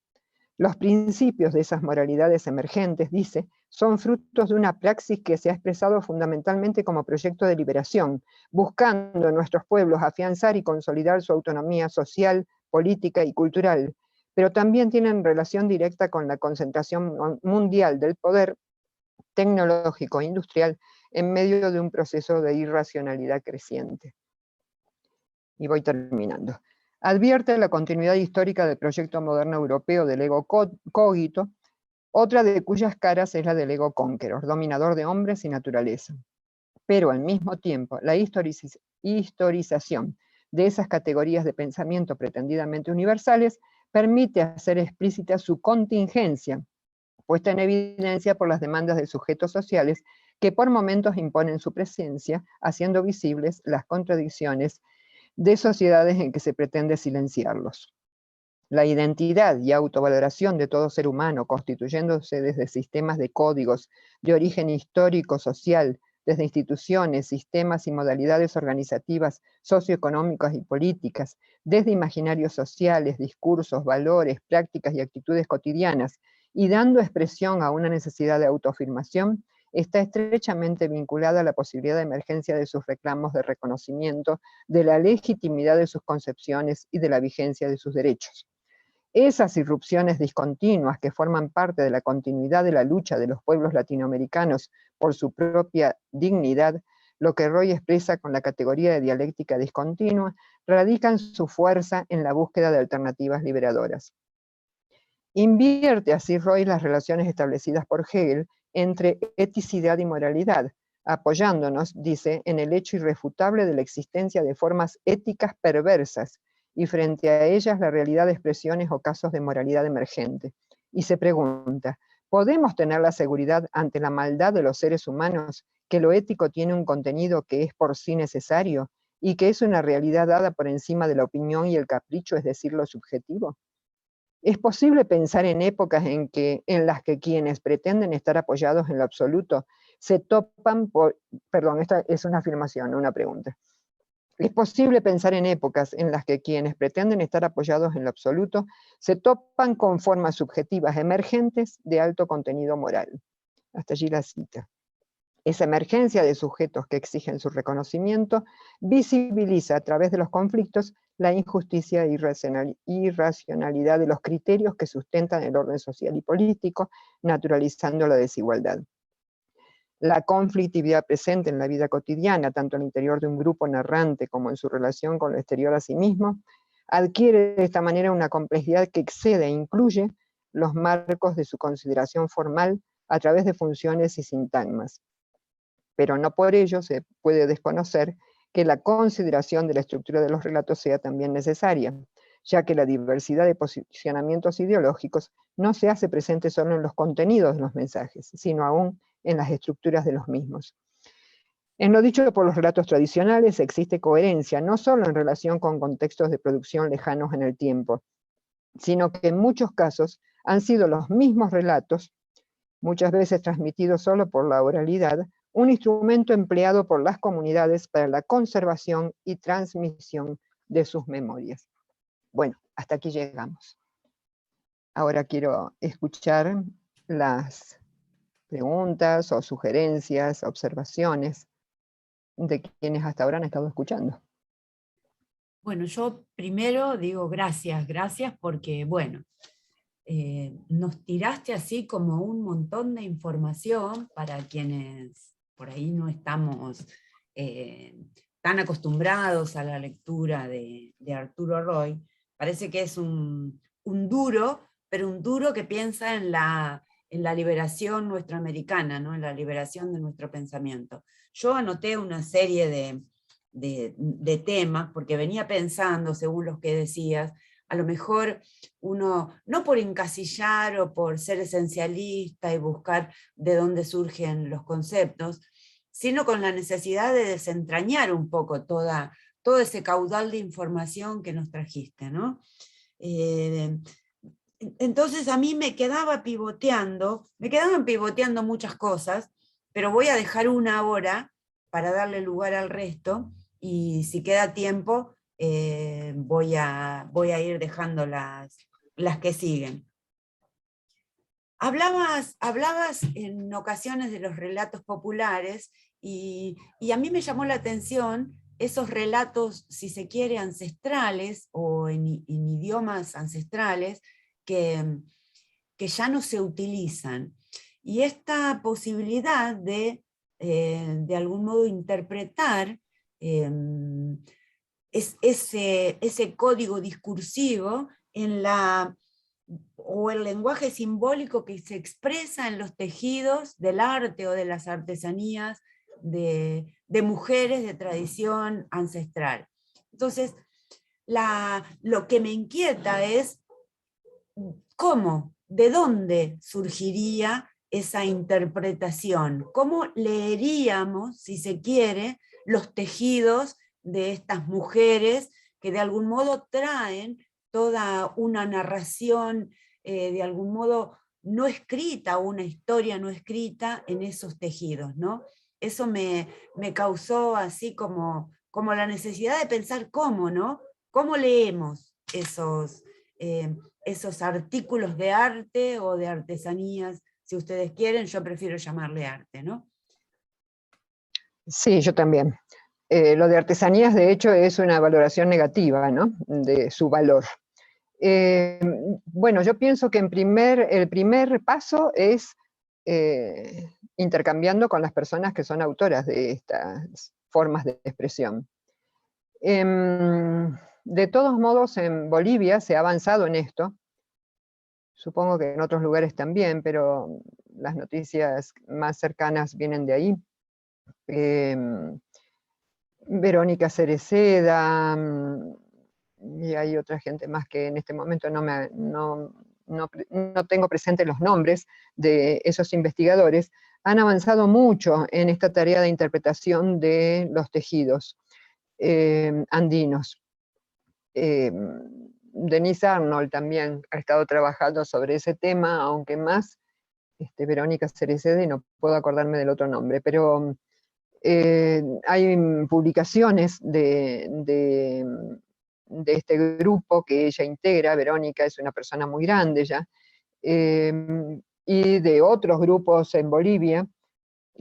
Los principios de esas moralidades emergentes, dice, son frutos de una praxis que se ha expresado fundamentalmente como proyecto de liberación, buscando en nuestros pueblos afianzar y consolidar su autonomía social, política y cultural, pero también tienen relación directa con la concentración mundial del poder tecnológico e industrial en medio de un proceso de irracionalidad creciente. Y voy terminando. Advierte la continuidad histórica del proyecto moderno europeo del ego cogito, otra de cuyas caras es la del ego conqueror, dominador de hombres y naturaleza. Pero al mismo tiempo, la historización de esas categorías de pensamiento pretendidamente universales permite hacer explícita su contingencia, puesta en evidencia por las demandas de sujetos sociales que por momentos imponen su presencia, haciendo visibles las contradicciones de sociedades en que se pretende silenciarlos. La identidad y autovaloración de todo ser humano, constituyéndose desde sistemas de códigos de origen histórico, social, desde instituciones, sistemas y modalidades organizativas, socioeconómicas y políticas, desde imaginarios sociales, discursos, valores, prácticas y actitudes cotidianas, y dando expresión a una necesidad de autoafirmación, está estrechamente vinculada a la posibilidad de emergencia de sus reclamos de reconocimiento, de la legitimidad de sus concepciones y de la vigencia de sus derechos. Esas irrupciones discontinuas que forman parte de la continuidad de la lucha de los pueblos latinoamericanos por su propia dignidad, lo que Roy expresa con la categoría de dialéctica discontinua, radican su fuerza en la búsqueda de alternativas liberadoras. Invierte así Roy las relaciones establecidas por Hegel entre eticidad y moralidad, apoyándonos, dice, en el hecho irrefutable de la existencia de formas éticas perversas, y frente a ellas la realidad de expresiones o casos de moralidad emergente. Y se pregunta, ¿podemos tener la seguridad ante la maldad de los seres humanos que lo ético tiene un contenido que es por sí necesario y que es una realidad dada por encima de la opinión y el capricho, es decir, lo subjetivo? ¿Es posible pensar en épocas en las que quienes pretenden estar apoyados en lo absoluto se topan por... Perdón, esta es una afirmación, no una pregunta. ¿Es posible pensar en épocas en las que quienes pretenden estar apoyados en lo absoluto se topan con formas subjetivas emergentes de alto contenido moral? Hasta allí la cita. Esa emergencia de sujetos que exigen su reconocimiento visibiliza a través de los conflictos la injusticia e irracionalidad de los criterios que sustentan el orden social y político, naturalizando la desigualdad. La conflictividad presente en la vida cotidiana, tanto al interior de un grupo narrante como en su relación con lo exterior a sí mismo, adquiere de esta manera una complejidad que excede e incluye los marcos de su consideración formal a través de funciones y sintagmas. Pero no por ello se puede desconocer que la consideración de la estructura de los relatos sea también necesaria, ya que la diversidad de posicionamientos ideológicos no se hace presente solo en los contenidos de los mensajes, sino aún en las estructuras de los mismos. En lo dicho por los relatos tradicionales existe coherencia, no solo en relación con contextos de producción lejanos en el tiempo, sino que en muchos casos han sido los mismos relatos, muchas veces transmitidos solo por la oralidad, un instrumento empleado por las comunidades para la conservación y transmisión de sus memorias. Bueno, hasta aquí llegamos. Ahora quiero escuchar las preguntas o sugerencias, observaciones de quienes hasta ahora han estado escuchando. Bueno, yo primero digo gracias porque, bueno, nos tiraste así como un montón de información para quienes por ahí no estamos tan acostumbrados a la lectura de Arturo Roy. Parece que es un duro, pero un duro que piensa en la liberación nuestroamericana, ¿no? En la liberación de nuestro pensamiento. Yo anoté una serie de temas, porque venía pensando, según los que decías, a lo mejor uno, no por encasillar o por ser esencialista y buscar de dónde surgen los conceptos, sino con la necesidad de desentrañar un poco todo ese caudal de información que nos trajiste, ¿no? Entonces a mí me quedaban pivoteando muchas cosas, pero voy a dejar una ahora para darle lugar al resto, y si queda tiempo, voy a ir dejando las que siguen. Hablabas en ocasiones de los relatos populares, y a mí me llamó la atención esos relatos, si se quiere, ancestrales, o en idiomas ancestrales, que ya no se utilizan. Y esta posibilidad de algún modo interpretar ese código discursivo o el lenguaje simbólico que se expresa en los tejidos del arte o de las artesanías de mujeres de tradición ancestral. Entonces, lo que me inquieta es cómo, de dónde surgiría esa interpretación, cómo leeríamos, si se quiere, los tejidos de estas mujeres que de algún modo traen toda una narración, de algún modo no escrita, una historia no escrita en esos tejidos, ¿no? Eso me causó así como la necesidad de pensar cómo, ¿no? ¿Cómo leemos esos artículos de arte o de artesanías? Si ustedes quieren, yo prefiero llamarle arte, ¿no? Sí, yo también. Lo de artesanías, de hecho, es una valoración negativa, ¿no? De su valor. Bueno, yo pienso que el primer paso es intercambiando con las personas que son autoras de estas formas de expresión. De todos modos, en Bolivia se ha avanzado en esto, supongo que en otros lugares también, pero las noticias más cercanas vienen de ahí. Verónica Cereceda, y hay otra gente más que en este momento no tengo presentes los nombres de esos investigadores, han avanzado mucho en esta tarea de interpretación de los tejidos andinos. Denise Arnold también ha estado trabajando sobre ese tema, aunque más Verónica Cereceda, y no puedo acordarme del otro nombre, pero hay publicaciones de este grupo que ella integra. Verónica es una persona muy grande ya, y de otros grupos en Bolivia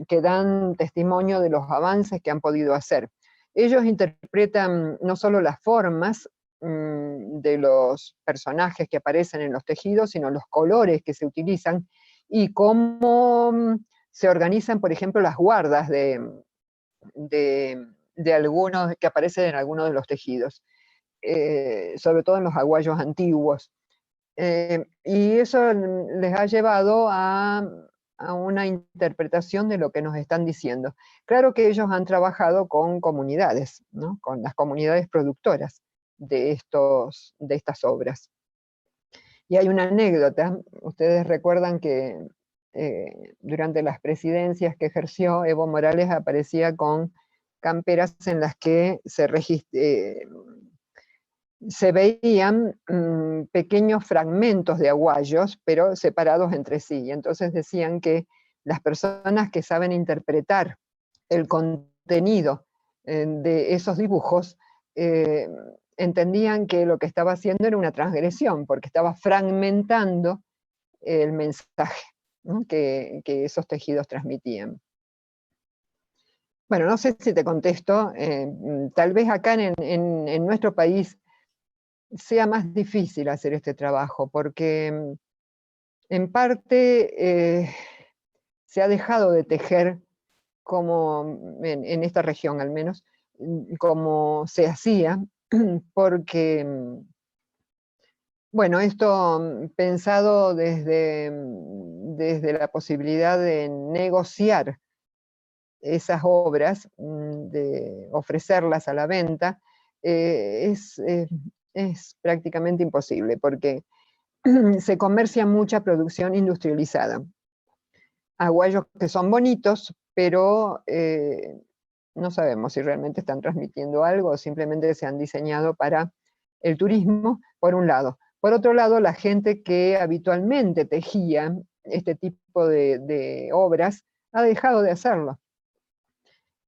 que dan testimonio de los avances que han podido hacer. Ellos interpretan no solo las formas de los personajes que aparecen en los tejidos, sino los colores que se utilizan y cómo se organizan, por ejemplo, las guardas de algunos que aparecen en algunos de los tejidos, sobre todo en los aguayos antiguos. Y eso les ha llevado a una interpretación de lo que nos están diciendo. Claro que ellos han trabajado con comunidades, ¿no? Con las comunidades productoras de estas obras. Y hay una anécdota, ustedes recuerdan que durante las presidencias que ejerció, Evo Morales aparecía con camperas en las que se veían pequeños fragmentos de aguayos, pero separados entre sí. Y entonces decían que las personas que saben interpretar el contenido de esos dibujos entendían que lo que estaba haciendo era una transgresión, porque estaba fragmentando el mensaje, ¿no? que esos tejidos transmitían. Bueno, no sé si te contesto, tal vez acá en nuestro país sea más difícil hacer este trabajo, porque en parte se ha dejado de tejer, como en esta región al menos, como se hacía, porque, bueno, esto pensado desde la posibilidad de negociar esas obras, de ofrecerlas a la venta, es prácticamente imposible, porque se comercia mucha producción industrializada. Aguayos que son bonitos, pero no sabemos si realmente están transmitiendo algo o simplemente se han diseñado para el turismo, por un lado. Por otro lado, la gente que habitualmente tejía este tipo de obras ha dejado de hacerlo,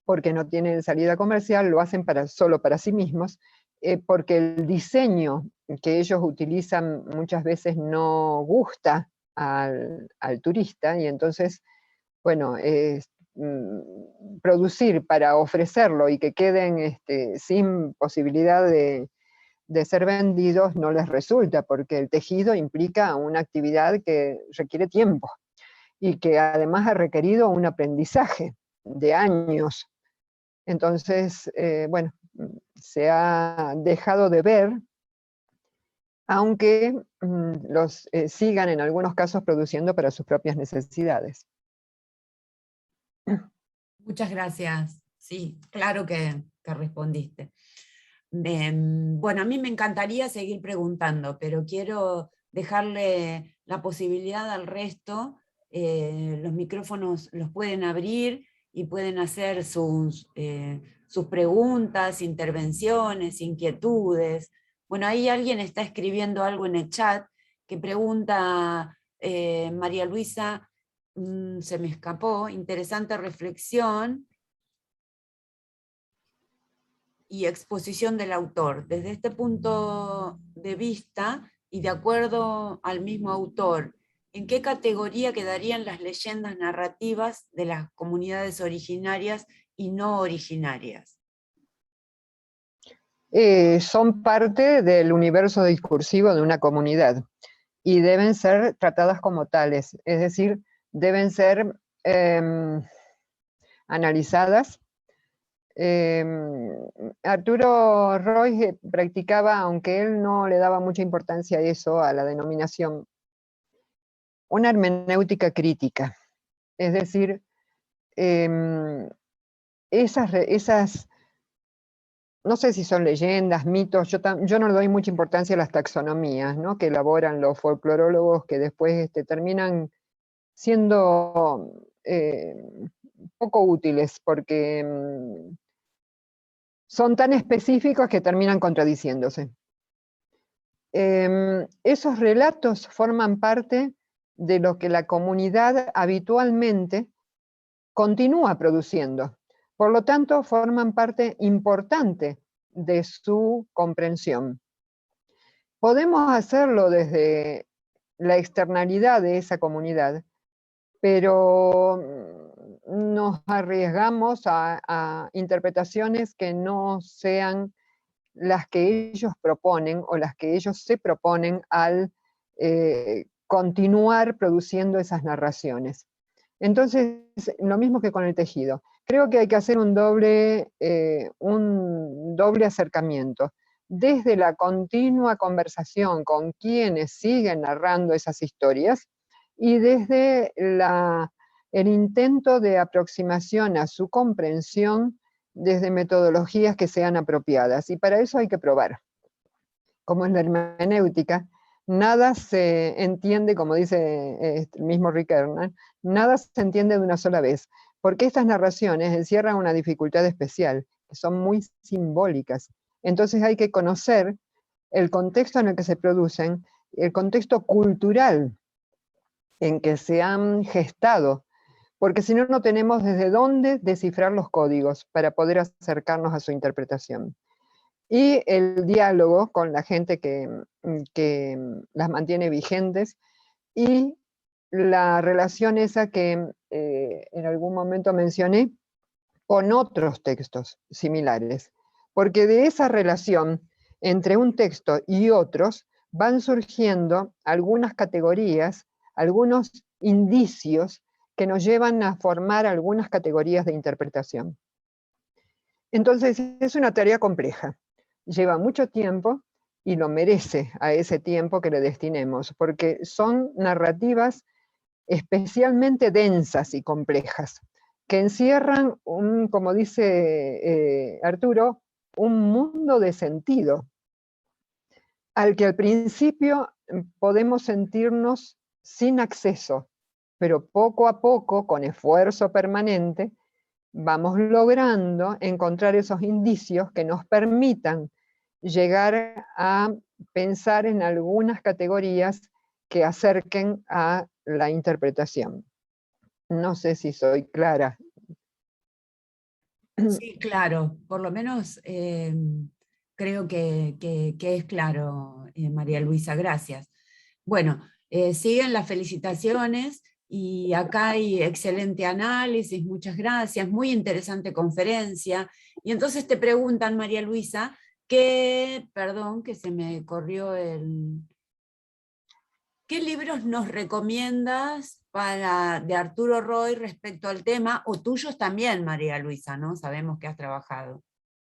porque no tienen salida comercial, lo hacen solo para sí mismos, porque el diseño que ellos utilizan muchas veces no gusta al turista, y entonces, bueno, producir para ofrecerlo y que queden sin posibilidad de ser vendidos no les resulta, porque el tejido implica una actividad que requiere tiempo y que además ha requerido un aprendizaje de años. Entonces, bueno, se ha dejado de ver, aunque los sigan en algunos casos produciendo para sus propias necesidades. Muchas gracias. Sí, claro que respondiste. Bueno, a mí me encantaría seguir preguntando, pero quiero dejarle la posibilidad al resto. Los micrófonos los pueden abrir y pueden hacer sus preguntas, intervenciones, inquietudes. Bueno, ahí alguien está escribiendo algo en el chat que pregunta, María Luisa, se me escapó, interesante reflexión y exposición del autor. Desde este punto de vista, y de acuerdo al mismo autor, ¿en qué categoría quedarían las leyendas narrativas de las comunidades originarias y no originarias? Son parte del universo discursivo de una comunidad y deben ser tratadas como tales, es decir, deben ser analizadas. Arturo Roy practicaba, aunque él no le daba mucha importancia a eso, a la denominación, una hermenéutica crítica. Es decir, esas, no sé si son leyendas, mitos, yo no le doy mucha importancia a las taxonomías, ¿no?, que elaboran los folclorólogos, que después terminan siendo poco útiles, porque son tan específicos que terminan contradiciéndose. Esos relatos forman parte de lo que la comunidad habitualmente continúa produciendo. Por lo tanto, forman parte importante de su comprensión. Podemos hacerlo desde la externalidad de esa comunidad, pero nos arriesgamos a interpretaciones que no sean las que ellos proponen o las que ellos se proponen al continuar produciendo esas narraciones. Entonces, lo mismo que con el tejido. Creo que hay que hacer un doble acercamiento. Desde la continua conversación con quienes siguen narrando esas historias y desde el intento de aproximación a su comprensión desde metodologías que sean apropiadas. Y para eso hay que probar. Como en la hermenéutica, nada se entiende, como dice el mismo Rick Ernan, nada se entiende de una sola vez, porque estas narraciones encierran una dificultad especial, que son muy simbólicas. Entonces hay que conocer el contexto en el que se producen, el contexto cultural en que se han gestado, porque si no, no tenemos desde dónde descifrar los códigos para poder acercarnos a su interpretación. Y el diálogo con la gente que las mantiene vigentes, y la relación esa que en algún momento mencioné con otros textos similares, porque de esa relación entre un texto y otros van surgiendo algunas categorías, algunos indicios que nos llevan a formar algunas categorías de interpretación. Entonces es una tarea compleja, lleva mucho tiempo y lo merece a ese tiempo que le destinemos, porque son narrativas especialmente densas y complejas, que encierran, como dice Arturo, un mundo de sentido, al que al principio podemos sentirnos sin acceso, pero poco a poco, con esfuerzo permanente, vamos logrando encontrar esos indicios que nos permitan llegar a pensar en algunas categorías que acerquen a la interpretación. No sé si soy clara. Sí, claro, por lo menos creo que es claro, María Luisa, gracias. Bueno, siguen las felicitaciones y acá hay excelente análisis, muchas gracias, muy interesante conferencia. Y entonces te preguntan, María Luisa, perdón, que se me corrió ¿qué libros nos recomiendas de Arturo Roy respecto al tema? O tuyos también, María Luisa, ¿no? Sabemos que has trabajado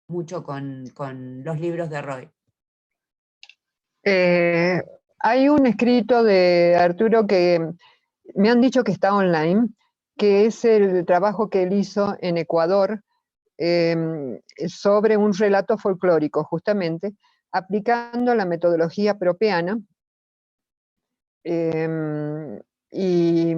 mucho con los libros de Roy. Hay un escrito de Arturo que me han dicho que está online, que es el trabajo que él hizo en Ecuador sobre un relato folclórico, justamente, aplicando la metodología propeana, y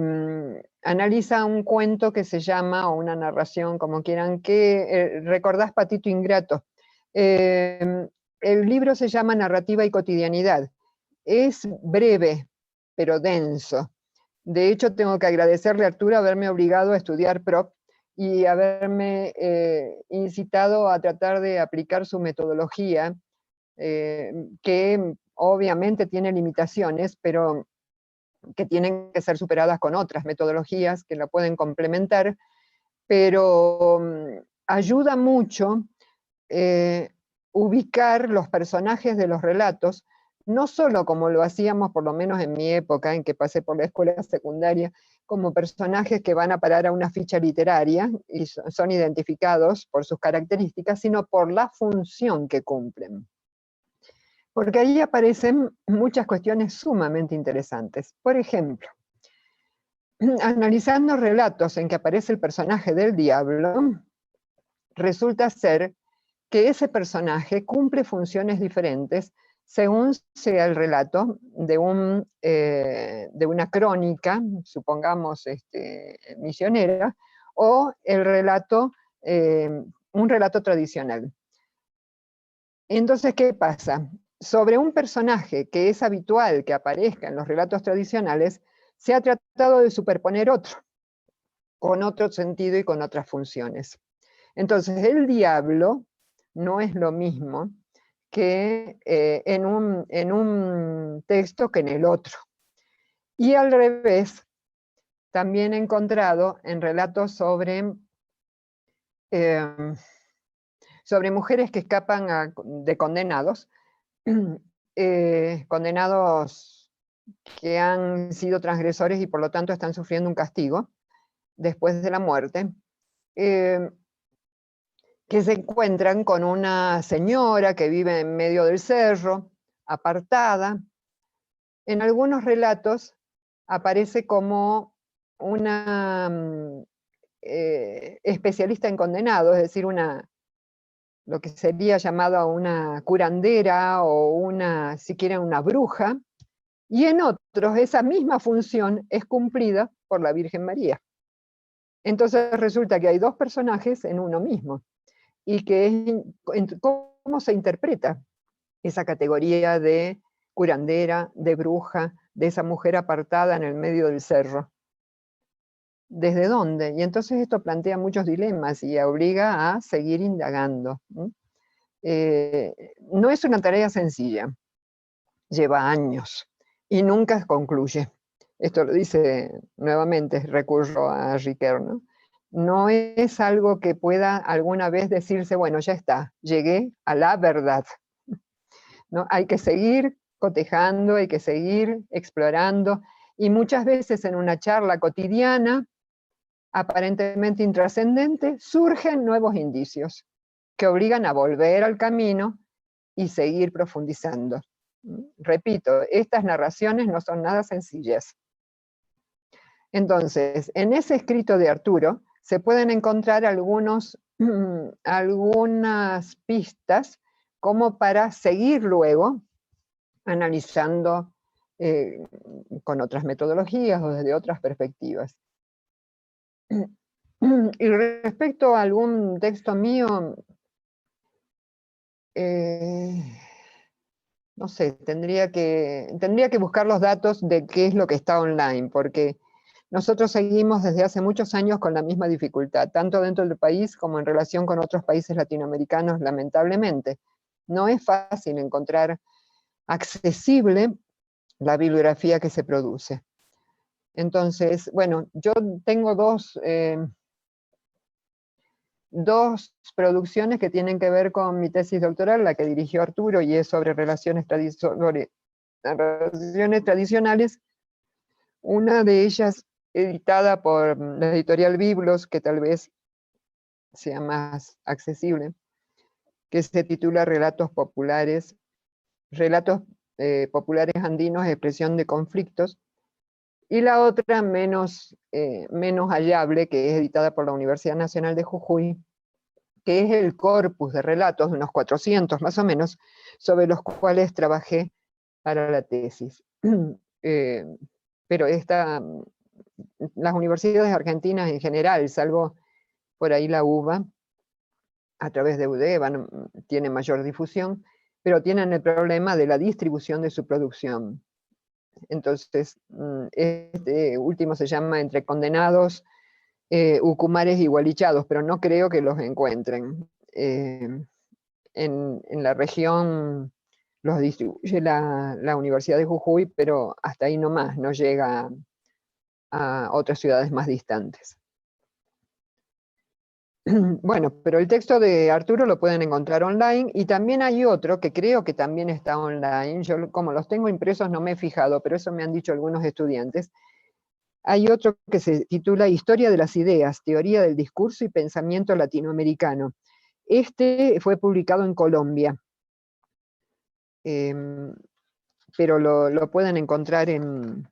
analiza un cuento que se llama, o una narración, como quieran, que recordás Patito Ingrato. El libro se llama Narrativa y Cotidianidad. Es breve, pero denso. De hecho, tengo que agradecerle a Arturo haberme obligado a estudiar PROP y haberme incitado a tratar de aplicar su metodología, que obviamente tiene limitaciones, pero que tienen que ser superadas con otras metodologías que la pueden complementar, pero ayuda mucho ubicar los personajes de los relatos, no solo como lo hacíamos, por lo menos en mi época, en que pasé por la escuela secundaria, como personajes que van a parar a una ficha literaria y son identificados por sus características, sino por la función que cumplen. Porque ahí aparecen muchas cuestiones sumamente interesantes. Por ejemplo, analizando relatos en que aparece el personaje del diablo, resulta ser que ese personaje cumple funciones diferentes según sea el relato de una crónica, supongamos misionera, o el relato, un relato tradicional. Entonces, ¿qué pasa? Sobre un personaje que es habitual que aparezca en los relatos tradicionales, se ha tratado de superponer otro, con otro sentido y con otras funciones. Entonces, el diablo no es lo mismo que en un texto que en el otro. Y al revés, también he encontrado en relatos sobre mujeres que escapan de condenados, condenados que han sido transgresores y por lo tanto están sufriendo un castigo después de la muerte, que se encuentran con una señora que vive en medio del cerro, apartada. En algunos relatos aparece como una especialista en condenados, es decir, lo que sería llamado una curandera o si quieren una bruja, y en otros esa misma función es cumplida por la Virgen María. Entonces resulta que hay dos personajes en uno mismo, y que cómo se interpreta esa categoría de curandera, de bruja, de esa mujer apartada en el medio del cerro. ¿Desde dónde? Y entonces esto plantea muchos dilemas y obliga a seguir indagando. No es una tarea sencilla, lleva años y nunca concluye. Esto lo dice nuevamente, recurro a Riquer, ¿no? No es algo que pueda alguna vez decirse, bueno, ya está, llegué a la verdad. ¿No? Hay que seguir cotejando, hay que seguir explorando, y muchas veces en una charla cotidiana, aparentemente intrascendente, surgen nuevos indicios que obligan a volver al camino y seguir profundizando. Repito, estas narraciones no son nada sencillas. Entonces, en ese escrito de Arturo se pueden encontrar algunas pistas como para seguir luego analizando con otras metodologías o desde otras perspectivas. Y respecto a algún texto mío, no sé, tendría que buscar los datos de qué es lo que está online, porque nosotros seguimos desde hace muchos años con la misma dificultad, tanto dentro del país como en relación con otros países latinoamericanos, lamentablemente. No es fácil encontrar accesible la bibliografía que se produce. Entonces, bueno, yo tengo dos producciones que tienen que ver con mi tesis doctoral, la que dirigió Arturo, y es sobre relaciones tradicionales. Una de ellas editada por la editorial Biblos, que tal vez sea más accesible, que se titula Relatos Populares Andinos, expresión de conflictos, y la otra menos hallable, que es editada por la Universidad Nacional de Jujuy, que es el corpus de relatos, de unos 400 más o menos, sobre los cuales trabajé para la tesis. Pero las universidades argentinas en general, salvo por ahí la UBA, a través de UDEVA, tiene mayor difusión, pero tienen el problema de la distribución de su producción. Entonces, este último se llama Entre Condenados, Ucumares y Gualichados, pero no creo que los encuentren. En la región los distribuye la Universidad de Jujuy, pero hasta ahí nomás, no llega a otras ciudades más distantes. Bueno, pero el texto de Arturo lo pueden encontrar online, y también hay otro que creo que también está online. Yo, como los tengo impresos, no me he fijado, pero eso me han dicho algunos estudiantes, Hay otro que se titula Historia de las ideas, teoría del discurso y pensamiento latinoamericano. Este fue publicado en Colombia, pero lo pueden encontrar en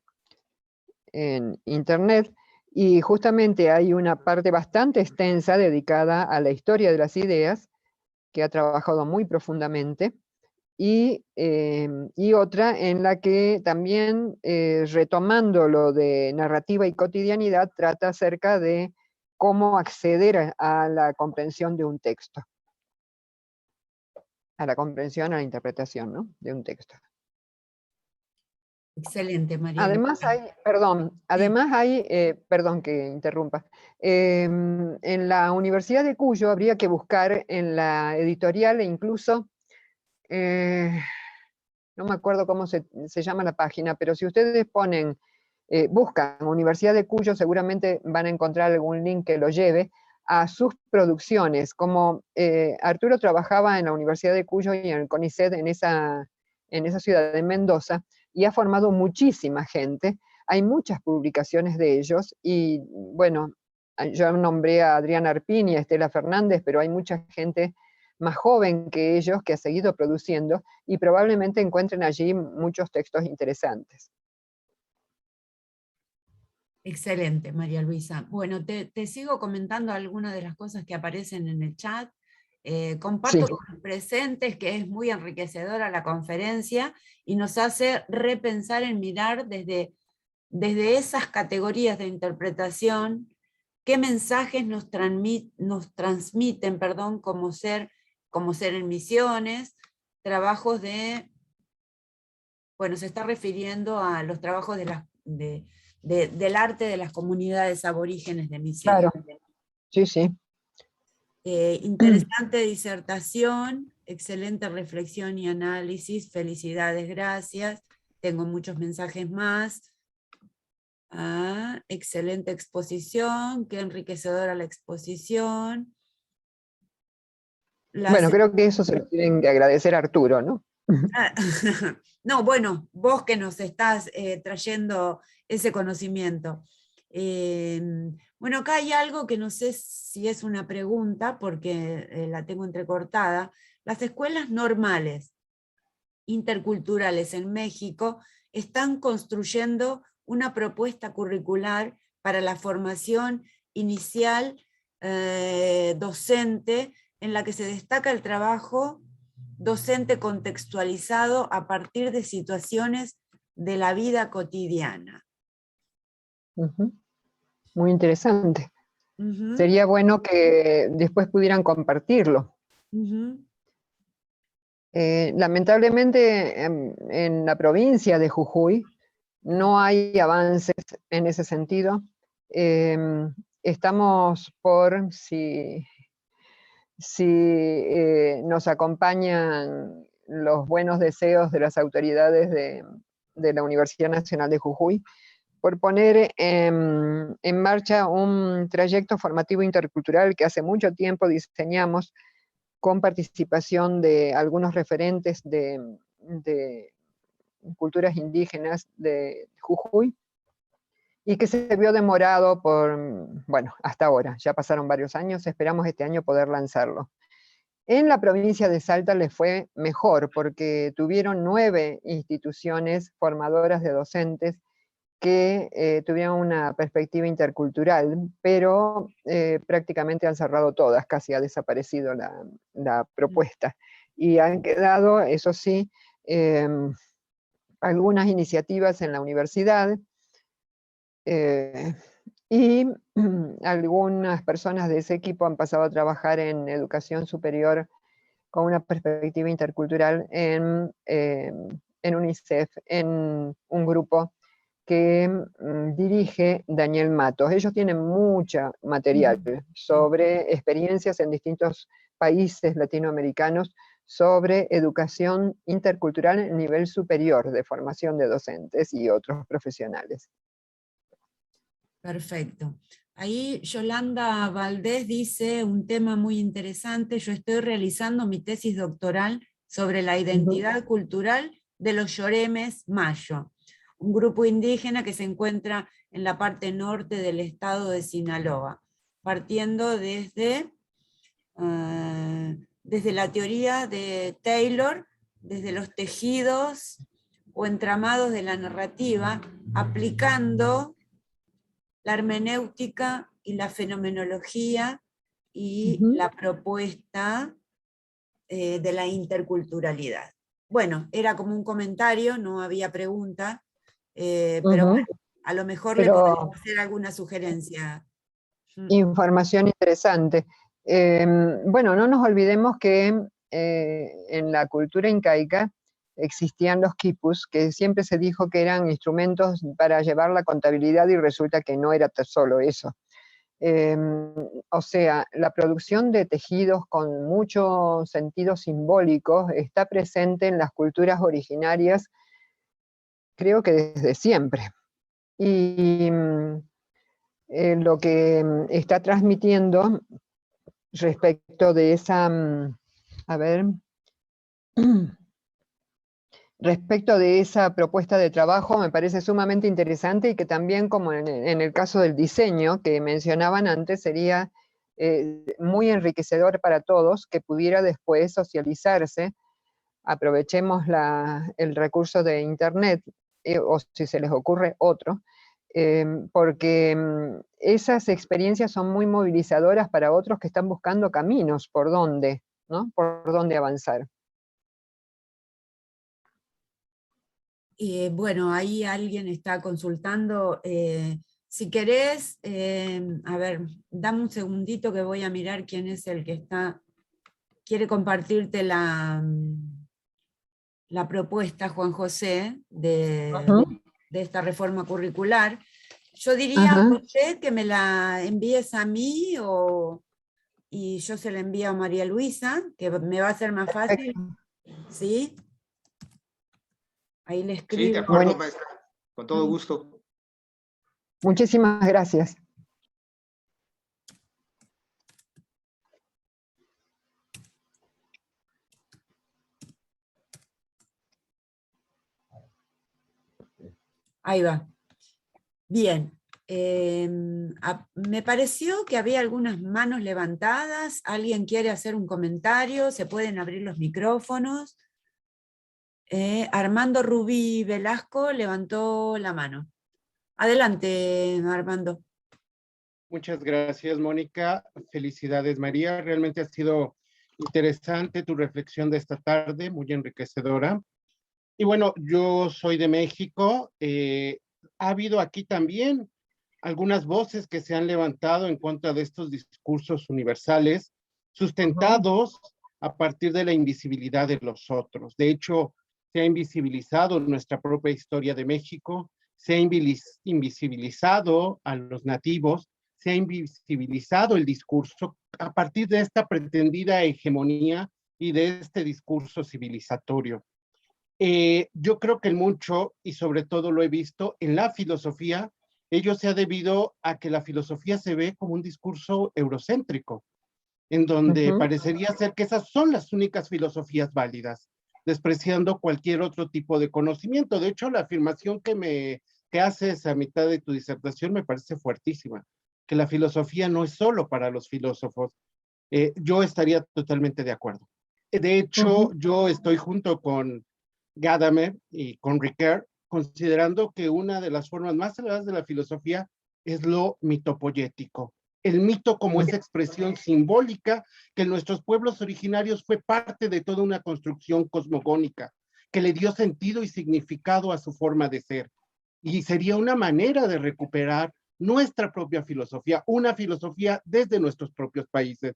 internet, y justamente hay una parte bastante extensa dedicada a la historia de las ideas, que ha trabajado muy profundamente, y otra en la que también, retomando lo de narrativa y cotidianidad, trata acerca de cómo acceder a la comprensión de un texto, a la comprensión, a la interpretación, ¿no?, de un texto. Excelente, María Además Luisa. hay, perdón que interrumpa, en la Universidad de Cuyo habría que buscar en la editorial, e incluso, no me acuerdo cómo se llama la página, pero si ustedes ponen, buscan Universidad de Cuyo, seguramente van a encontrar algún link que lo lleve a sus producciones. Como Arturo trabajaba en la Universidad de Cuyo y en el CONICET en esa ciudad de Mendoza, y ha formado muchísima gente. Hay muchas publicaciones de ellos, y bueno, yo nombré a Adriana Arpin y a Estela Fernández, pero hay mucha gente más joven que ellos que ha seguido produciendo, y probablemente encuentren allí muchos textos interesantes. Excelente, María Luisa. Bueno, te sigo comentando algunas de las cosas que aparecen en el chat. Comparto Sí. con los presentes que es muy enriquecedora la conferencia y nos hace repensar en mirar desde esas categorías de interpretación qué mensajes nos transmiten, perdón, como ser en misiones, trabajos de, bueno, se está refiriendo a los trabajos del arte de las comunidades aborígenes de Misiones. Claro, sí, sí. Interesante disertación, excelente reflexión y análisis, felicidades, gracias. Tengo muchos mensajes más. Excelente exposición, qué enriquecedora la exposición. Bueno, creo que eso se lo tienen que agradecer a Arturo, ¿no? No, bueno, vos que nos estás trayendo ese conocimiento. Bueno, acá hay algo que no sé si es una pregunta, porque la tengo entrecortada. Las escuelas normales interculturales en México están construyendo una propuesta curricular para la formación inicial docente, en la que se destaca el trabajo docente contextualizado a partir de situaciones de la vida cotidiana. Muy interesante. Sería bueno que después pudieran compartirlo. Lamentablemente en la provincia de Jujuy no hay avances en ese sentido. Estamos por, si nos acompañan los buenos deseos de las autoridades de la Universidad Nacional de Jujuy, por poner en marcha un trayecto formativo intercultural que hace mucho tiempo diseñamos, con participación de algunos referentes de culturas indígenas de Jujuy, y que se vio demorado bueno, hasta ahora. Ya pasaron varios años, esperamos este año poder lanzarlo. En la provincia de Salta les fue mejor, porque tuvieron 9 instituciones formadoras de docentes que tuvieron una perspectiva intercultural, pero prácticamente han cerrado todas, casi ha desaparecido la propuesta. Y han quedado, eso sí, algunas iniciativas en la universidad, y algunas personas de ese equipo han pasado a trabajar en educación superior con una perspectiva intercultural en UNICEF, en un grupo que dirige Daniel Matos. Ellos tienen mucho material sobre experiencias en distintos países latinoamericanos sobre educación intercultural en nivel superior de formación de docentes y otros profesionales. Perfecto. Ahí Yolanda Valdés dice un tema muy interesante: yo estoy realizando mi tesis doctoral sobre la identidad cultural de los Lloremes Mayo. un grupo indígena que se encuentra en la parte norte del estado de Sinaloa, partiendo desde la teoría de Taylor, desde los tejidos o entramados de la narrativa, aplicando la hermenéutica y la fenomenología y Ujú. la propuesta de la interculturalidad. Bueno, era como un comentario, no había pregunta, pero Ujú. bueno, a lo mejor le Pero podemos hacer alguna sugerencia. información interesante. Bueno, no nos olvidemos que en la cultura incaica existían los quipus, que siempre se dijo que eran instrumentos para llevar la contabilidad y resulta que no era solo eso. O sea, la producción de tejidos con mucho sentido simbólico está presente en las culturas originarias, creo que desde siempre. Y lo que está transmitiendo respecto de esa, a ver, respecto de esa propuesta de trabajo me parece sumamente interesante y que también, como en el caso del diseño que mencionaban antes, sería muy enriquecedor para todos que pudiera después socializarse. Aprovechemos el recurso de Internet, o si se les ocurre otro, porque esas experiencias son muy movilizadoras para otros que están buscando caminos por dónde, ¿no? Por dónde avanzar. Bueno, ahí alguien está consultando. Si querés, a ver, dame un segundito que voy a mirar quién es el que quiere compartirte la propuesta, Juan José, Ujú. de esta reforma curricular. Yo diría, Ajá. José, que me la envíes a mí y yo se la envío a María Luisa, que me va a ser más fácil, ¿sí? Ahí le Sí, de escribo. acuerdo, Bueno, maestra. Con todo gusto. muchísimas gracias. Ahí va. Bien. Me pareció que había algunas manos levantadas. ¿Alguien quiere hacer un comentario? Se pueden abrir los micrófonos. Armando Rubí Velasco levantó la mano. Adelante, Armando. Muchas gracias, Mónica. Felicidades, María. Realmente ha sido interesante tu reflexión de esta tarde, muy enriquecedora. Y bueno, yo soy de México. Ha habido aquí también algunas voces que se han levantado en contra de estos discursos universales, sustentados a partir de la invisibilidad de los otros. De hecho, se ha invisibilizado nuestra propia historia de México, se ha invisibilizado a los nativos, se ha invisibilizado el discurso a partir de esta pretendida hegemonía y de este discurso civilizatorio. Yo creo que mucho, y sobre todo lo he visto en la filosofía, ello se ha debido a que la filosofía se ve como un discurso eurocéntrico, en donde Ujú. parecería ser que esas son las únicas filosofías válidas, despreciando cualquier otro tipo de conocimiento. De hecho, la afirmación que haces a mitad de tu disertación me parece fuertísima, que la filosofía no es solo para los filósofos. Yo estaría totalmente de acuerdo. De hecho, Ujú. yo estoy junto con Gadamer y con Ricoeur, considerando que una de las formas más elevadas de la filosofía es lo mitopoyético. El mito como esa expresión simbólica que en nuestros pueblos originarios fue parte de toda una construcción cosmogónica, que le dio sentido y significado a su forma de ser. Y sería una manera de recuperar nuestra propia filosofía, una filosofía desde nuestros propios países,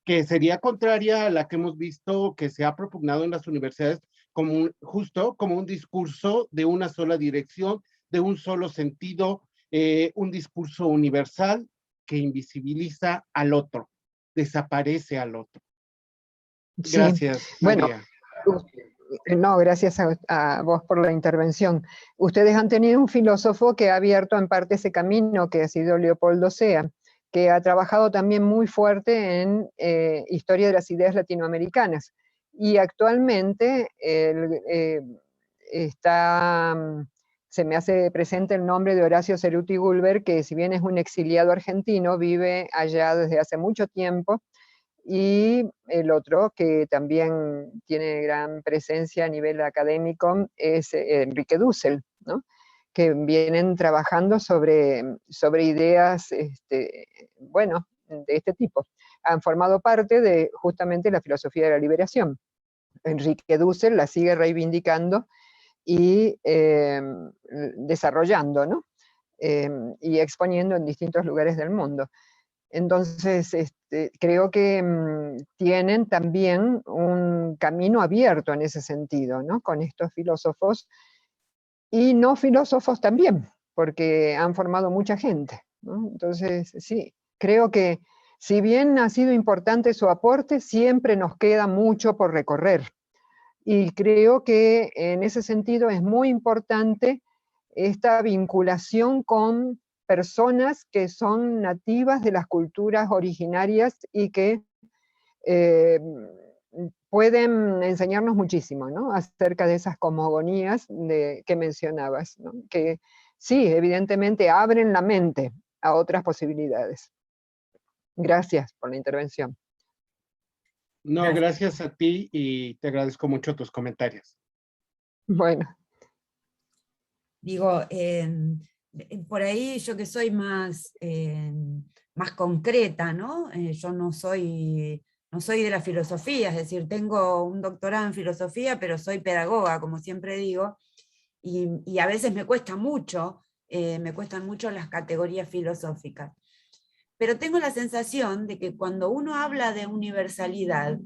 que sería contraria a la que hemos visto que se ha propugnado en las universidades como justo como un discurso de una sola dirección, de un solo sentido, un discurso universal que invisibiliza al otro, desaparece al otro. Sí, Gracias, bueno, María. no, gracias a vos por la intervención. Ustedes han tenido un filósofo que ha abierto en parte ese camino, que ha sido Leopoldo Sea, que ha trabajado también muy fuerte en historia de las ideas latinoamericanas. Y actualmente está se me hace presente el nombre de Horacio Ceruti Gulber, que si bien es un exiliado argentino, vive allá desde hace mucho tiempo, y el otro que también tiene gran presencia a nivel académico es Enrique Dussel, ¿no? Que vienen trabajando sobre ideas, bueno, de este tipo. Han formado parte de justamente la filosofía de la liberación. Enrique Dussel la sigue reivindicando y desarrollando, ¿no? Y exponiendo en distintos lugares del mundo. Entonces, creo que tienen también un camino abierto en ese sentido, ¿no? Con estos filósofos y no filósofos también, porque han formado mucha gente, ¿no? Entonces, sí, creo que si bien ha sido importante su aporte, siempre nos queda mucho por recorrer. Y creo que en ese sentido es muy importante esta vinculación con personas que son nativas de las culturas originarias y que pueden enseñarnos muchísimo, ¿no? Acerca de esas cosmogonías que mencionabas, ¿no? Que sí, evidentemente abren la mente a otras posibilidades. Gracias por la intervención. No, gracias a ti y te agradezco mucho tus comentarios. Bueno. Digo, por ahí yo que soy más, más concreta, ¿no? Yo no soy de la filosofía, es decir, tengo un doctorado en filosofía, pero soy pedagoga, como siempre digo, y a veces me cuestan mucho las categorías filosóficas. Pero tengo la sensación de que cuando uno habla de universalidad,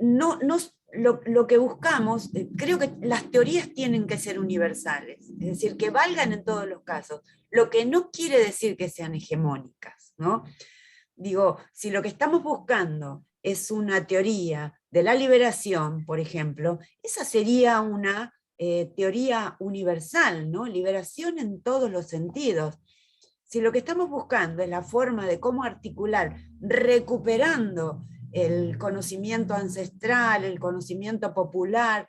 lo que buscamos, creo que las teorías tienen que ser universales, es decir, que valgan en todos los casos, lo que no quiere decir que sean hegemónicas, ¿no? Digo, si lo que estamos buscando es una teoría de la liberación, por ejemplo, esa sería una teoría universal, ¿no? Liberación en todos los sentidos. Si lo que estamos buscando es la forma de cómo articular, recuperando el conocimiento ancestral, el conocimiento popular,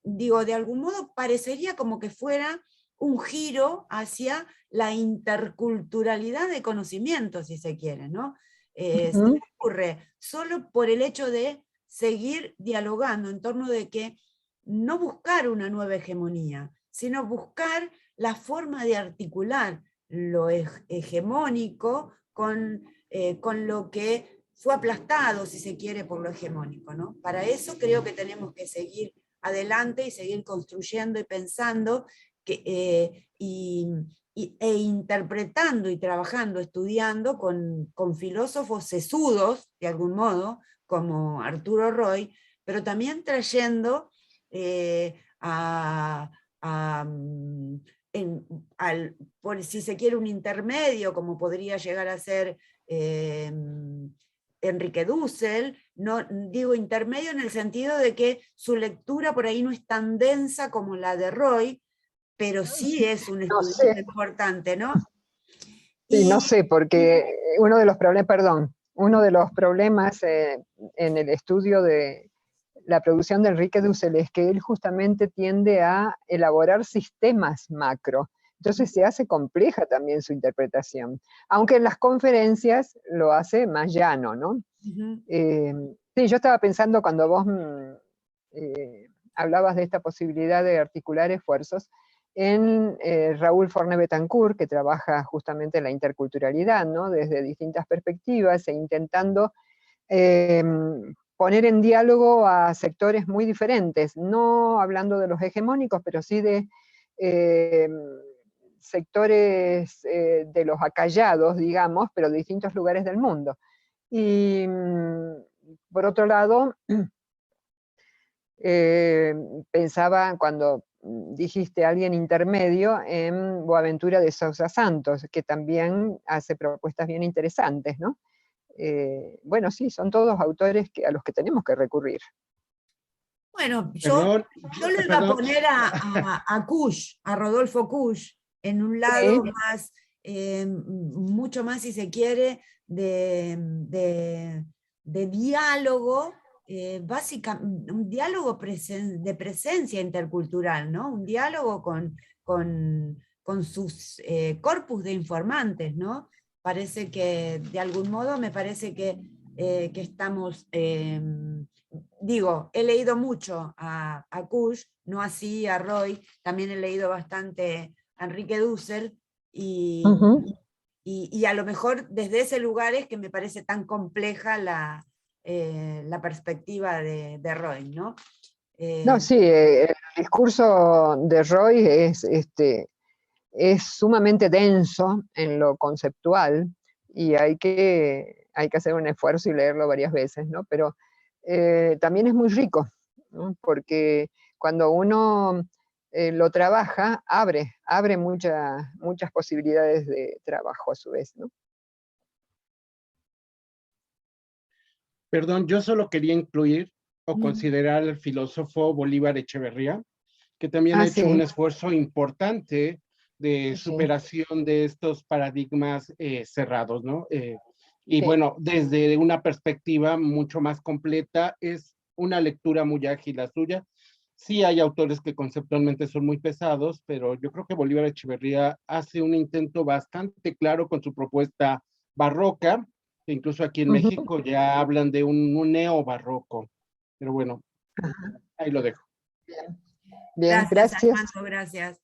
digo, de algún modo parecería como que fuera un giro hacia la interculturalidad de conocimiento, si se quiere, ¿no? Se me ocurre, solo por el hecho de seguir dialogando en torno de que no buscar una nueva hegemonía, sino buscar la forma de articular lo hegemónico con lo que fue aplastado, si se quiere, por lo hegemónico, ¿no? Para eso creo que tenemos que seguir adelante y seguir construyendo y pensando e interpretando y trabajando, estudiando con filósofos sesudos, de algún modo, como Arturo Roy, pero también trayendo por si se quiere un intermedio, como podría llegar a ser Enrique Dussel, no digo intermedio en el sentido de que su lectura por ahí no es tan densa como la de Roy, pero sí es un estudiante importante, ¿no? Sí, no sé, porque uno de los problemas en el estudio de la producción de Enrique Dussel es que él justamente tiende a elaborar sistemas macro. Entonces se hace compleja también su interpretación, aunque en las conferencias lo hace más llano, ¿no? Sí, yo estaba pensando cuando vos hablabas de esta posibilidad de articular esfuerzos, en Raúl Forné Betancourt, que trabaja justamente en la interculturalidad, ¿no? Desde distintas perspectivas e intentando poner en diálogo a sectores muy diferentes, no hablando de los hegemónicos, pero sí de sectores de los acallados, digamos, pero de distintos lugares del mundo. Y por otro lado, pensaba cuando dijiste alguien intermedio en Boaventura de Sousa Santos, que también hace propuestas bien interesantes, ¿no? Bueno, sí, son todos autores a los que tenemos que recurrir. Bueno, yo le iba a poner a Kusch, a Rodolfo Kusch, en un lado más, mucho más, si se quiere, de diálogo básicamente un diálogo de presencia intercultural, ¿no? Un diálogo con sus corpus de informantes, ¿no? Parece que, de algún modo, me parece que estamos, digo, he leído mucho a Kusch, no así a Roy, también he leído bastante a Enrique Dussel, y, Ujú. y a lo mejor desde ese lugar es que me parece tan compleja la perspectiva de Roy, ¿no? No, sí, el discurso de Roy es sumamente denso en lo conceptual y hay que hacer un esfuerzo y leerlo varias veces, ¿no? Pero también es muy rico, ¿no? Porque cuando uno lo trabaja, abre muchas posibilidades de trabajo a su vez, ¿no? Perdón, yo solo quería incluir o Mm. considerar al filósofo Bolívar Echeverría, que también ha Ah, hecho un sí, esfuerzo importante de sí, superación de estos paradigmas cerrados, ¿no? Y sí. bueno, desde una perspectiva mucho más completa, es una lectura muy ágil la suya. Sí hay autores que conceptualmente son muy pesados, pero yo creo que Bolívar Echeverría hace un intento bastante claro con su propuesta barroca, que incluso aquí en Ujú. México ya hablan de un neobarroco. Pero bueno, ahí lo dejo. Bien, bien, Gracias, gracias. Armando, gracias.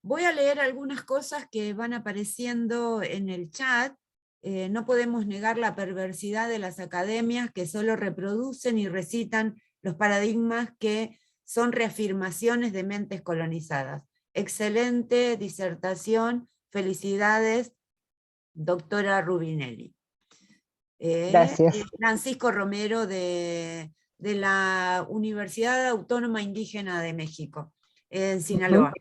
Voy a leer algunas cosas que van apareciendo en el chat. No podemos negar la perversidad de las academias que solo reproducen y recitan los paradigmas que son reafirmaciones de mentes colonizadas. Excelente disertación, felicidades, doctora Rubinelli. Gracias. Francisco Romero de la Universidad Autónoma Indígena de México, en Ujú. Sinaloa.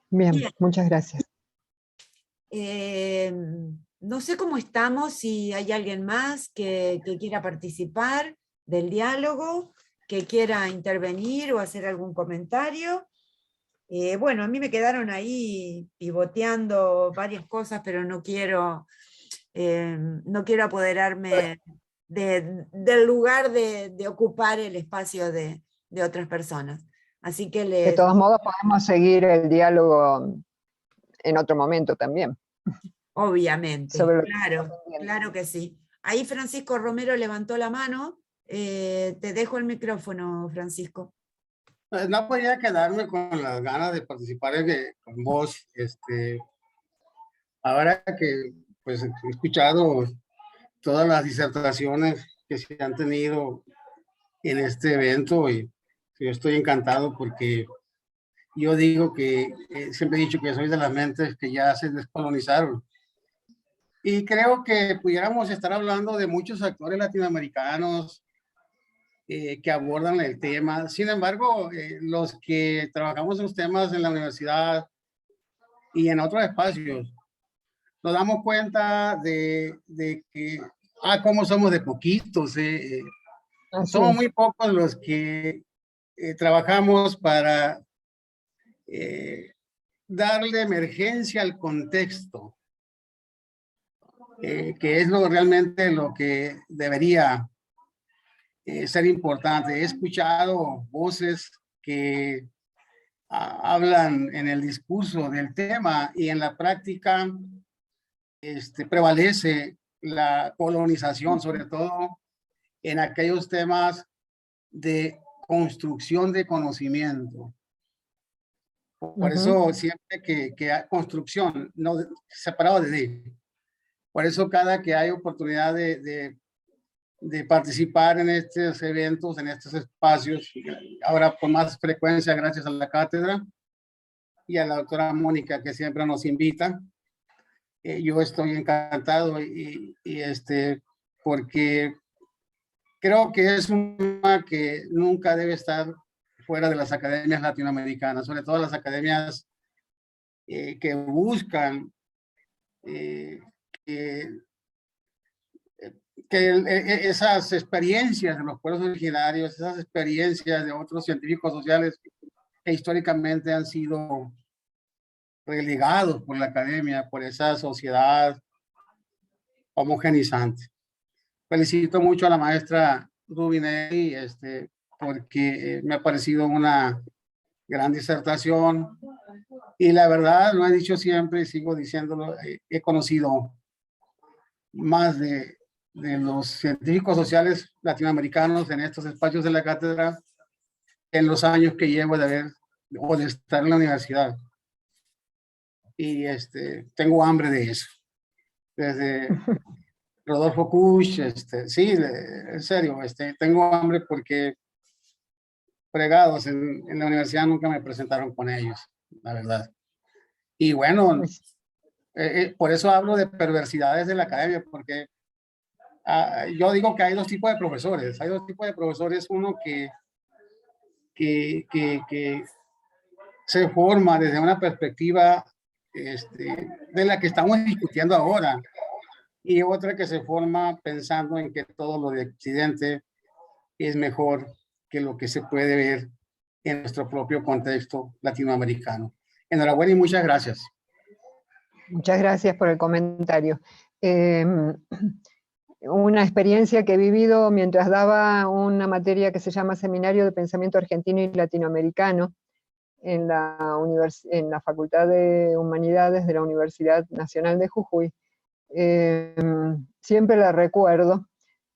Bien, Bien, muchas gracias. eh, no sé cómo estamos, si hay alguien más que quiera participar del diálogo, que quiera intervenir o hacer algún comentario. Bueno, a mí me quedaron ahí pivoteando varias cosas, pero no quiero apoderarme del lugar de ocupar el espacio de otras personas. Así que De les, todos modos, podemos seguir el diálogo en otro momento también, obviamente, sobre lo que está claro, pendiente. claro que sí. Ahí Francisco Romero levantó la mano. Te dejo el micrófono, Francisco. No podía quedarme con las ganas de participar con vos. Ahora que pues, he escuchado todas las disertaciones que se han tenido en este evento y yo estoy encantado porque yo digo que siempre he dicho que soy de las mentes que ya se descolonizaron. Y creo que pudiéramos estar hablando de muchos actores latinoamericanos que abordan el tema. Sin embargo, los que trabajamos en los temas en la universidad y en otros espacios, nos damos cuenta de que, cómo somos de poquitos. Así Somos es. muy pocos los que trabajamos para darle emergencia al contexto, que es realmente lo que debería ser importante. He escuchado voces que hablan en el discurso del tema y en la práctica prevalece la colonización, sobre todo en aquellos temas de construcción de conocimiento. Por Ujú. eso siempre que hay construcción, no separado de. Por eso cada que hay oportunidad de participar en estos eventos, en estos espacios, ahora con más frecuencia gracias a la cátedra y a la doctora Mónica que siempre nos invita, yo estoy encantado porque creo que es un tema que nunca debe estar fuera de las academias latinoamericanas, sobre todo las academias que buscan eh, que, esas experiencias de los pueblos originarios, esas experiencias de otros científicos sociales que históricamente han sido relegados por la academia, por esa sociedad homogenizante. felicito mucho a la maestra Rubinelli, porque me ha parecido una gran disertación. Y la verdad, lo he dicho siempre y sigo diciéndolo, he conocido más de los científicos sociales latinoamericanos en estos espacios de la cátedra en los años que llevo de haber o de estar en la universidad. Y tengo hambre de eso. Desde Rodolfo Kusch, sí, en serio, tengo hambre porque fregados en la universidad nunca me presentaron con ellos, la verdad. Y bueno, por eso hablo de perversidades de la academia, porque yo digo que hay dos tipos de profesores. Hay dos tipos de profesores, uno que se forma desde una perspectiva de la que estamos discutiendo ahora, y otra que se forma pensando en que todo lo de Occidente es mejor que lo que se puede ver en nuestro propio contexto latinoamericano. Enhorabuena y muchas gracias. Muchas gracias por el comentario. Una experiencia que he vivido mientras daba una materia que se llama Seminario de Pensamiento Argentino y Latinoamericano en la Facultad de Humanidades de la Universidad Nacional de Jujuy. Siempre la recuerdo.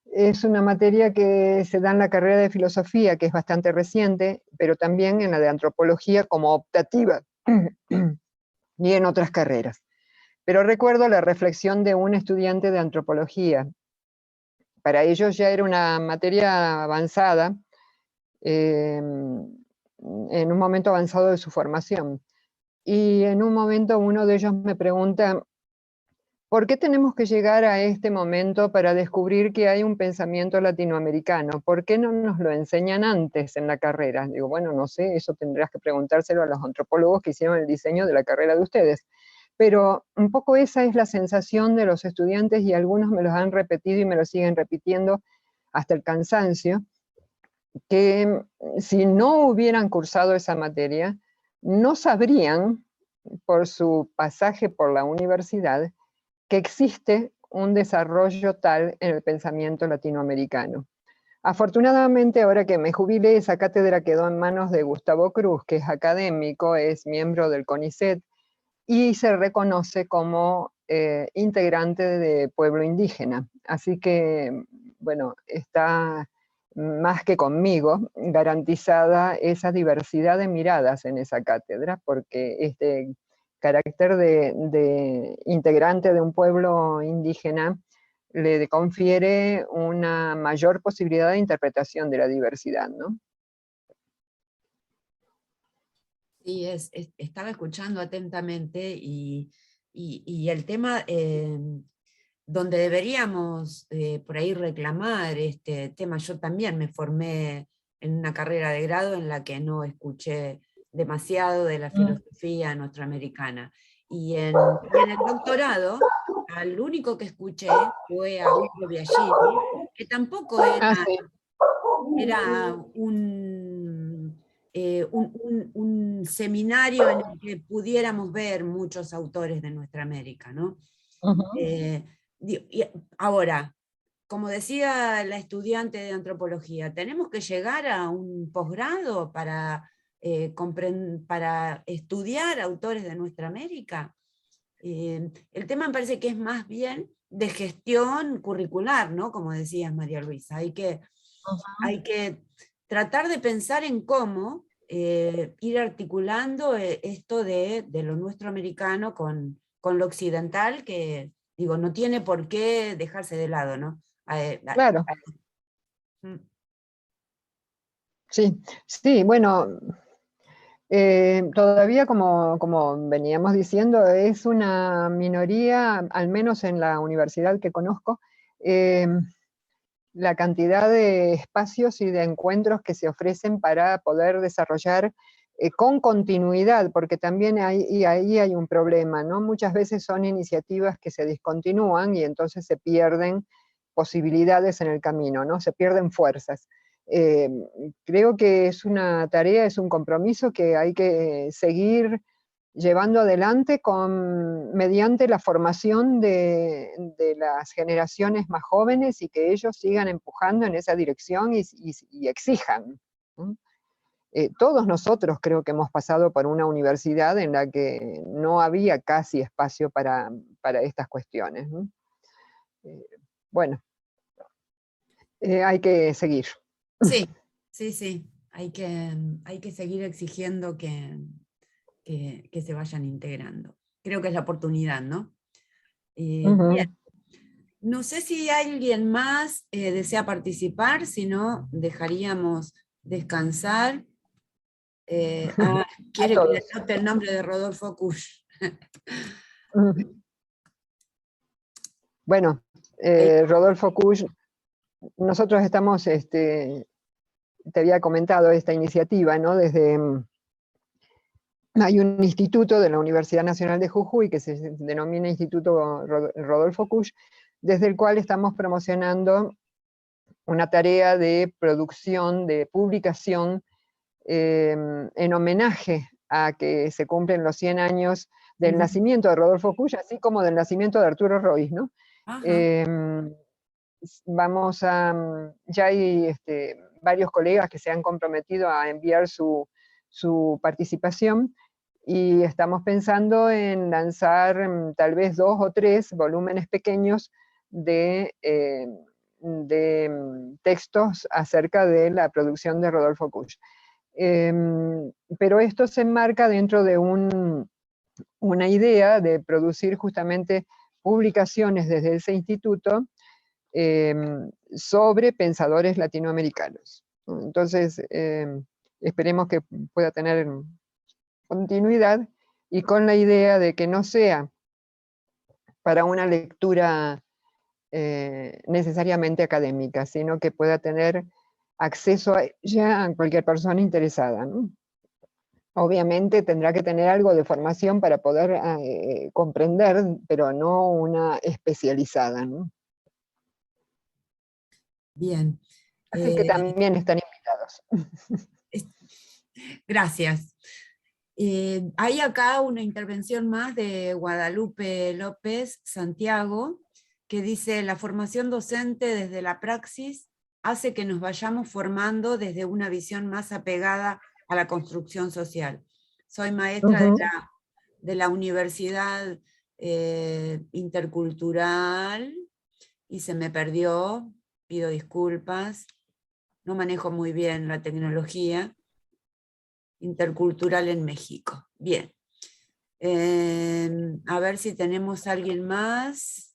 Es una materia que se da en la carrera de filosofía, que es bastante reciente, pero también en la de antropología como optativa y en otras carreras. Pero recuerdo la reflexión de un estudiante de antropología. Para ellos ya era una materia avanzada, en un momento avanzado de su formación. Y en un momento uno de ellos me pregunta, ¿por qué tenemos que llegar a este momento para descubrir que hay un pensamiento latinoamericano? ¿Por qué no nos lo enseñan antes en la carrera? Digo, bueno, no sé, eso tendrás que preguntárselo a los antropólogos que hicieron el diseño de la carrera de ustedes. Pero un poco esa es la sensación de los estudiantes, y algunos me los han repetido y me lo siguen repitiendo hasta el cansancio, que si no hubieran cursado esa materia, no sabrían, por su pasaje por la universidad, que existe un desarrollo tal en el pensamiento latinoamericano. Afortunadamente, ahora que me jubilé, esa cátedra quedó en manos de Gustavo Cruz, que es académico, es miembro del CONICET, y se reconoce como integrante de pueblo indígena. Así que, bueno, está más que conmigo garantizada esa diversidad de miradas en esa cátedra, porque este carácter de integrante de un pueblo indígena le confiere una mayor posibilidad de interpretación de la diversidad, ¿no? Sí, estaba escuchando atentamente y el tema donde deberíamos por ahí reclamar este tema, yo también me formé en una carrera de grado en la que no escuché demasiado de la filosofía norteamericana. Y en el doctorado, al único que escuché fue a Hugo Biagini, que tampoco era un seminario en el que pudiéramos ver muchos autores de nuestra América, ¿no? Ahora, como decía la estudiante de antropología, tenemos que llegar a un posgrado para estudiar autores de nuestra América. El tema me parece que es más bien de gestión curricular, ¿no? Como decías, María Luisa, hay que tratar de pensar en cómo ir articulando esto de lo nuestro americano con lo occidental, que digo, no tiene por qué dejarse de lado, ¿no? Claro. Sí, sí, bueno, todavía como veníamos diciendo, es una minoría, al menos en la universidad que conozco, la cantidad de espacios y de encuentros que se ofrecen para poder desarrollar con continuidad, porque también ahí hay un problema, ¿no? Muchas veces son iniciativas que se discontinúan y entonces se pierden posibilidades en el camino, ¿no? Se pierden fuerzas. Creo que es una tarea, es un compromiso que hay que seguir llevando adelante mediante la formación de las generaciones más jóvenes y que ellos sigan empujando en esa dirección y exijan, ¿no? Todos nosotros creo que hemos pasado por una universidad en la que no había casi espacio para estas cuestiones, ¿no? Bueno, hay que seguir. Sí, sí, sí, hay que seguir exigiendo que se vayan integrando. Creo que es la oportunidad, ¿no? Ujú. Bien. No sé si alguien más desea participar, si no, dejaríamos descansar. Quiere que le todos. anote el nombre de Rodolfo Kusch. Bueno, Rodolfo Kusch, nosotros estamos, te había comentado esta iniciativa, ¿no? Hay un instituto de la Universidad Nacional de Jujuy que se denomina Instituto Rodolfo Kusch, desde el cual estamos promocionando una tarea de producción, de publicación, en homenaje a que se cumplen los 100 años del nacimiento de Rodolfo Kusch, así como del nacimiento de Arturo Roig, ¿no? Ya hay varios colegas que se han comprometido a enviar su participación, y estamos pensando en lanzar tal vez 2 o 3 volúmenes pequeños de textos acerca de la producción de Rodolfo Kusch. Pero esto se enmarca dentro de una idea de producir justamente publicaciones desde ese instituto sobre pensadores latinoamericanos. Entonces, esperemos que pueda tener continuidad, y con la idea de que no sea para una lectura necesariamente académica, sino que pueda tener acceso a ella a cualquier persona interesada, ¿no? Obviamente tendrá que tener algo de formación para poder comprender, pero no una especializada, ¿no? Bien. Así que también están invitados. Gracias. Hay acá una intervención más de Guadalupe López Santiago, que dice: la formación docente desde la praxis hace que nos vayamos formando desde una visión más apegada a la construcción social. Soy maestra de la Universidad Intercultural y se me perdió, pido disculpas, no manejo muy bien la tecnología. Intercultural en México. Bien. A ver si tenemos a alguien más.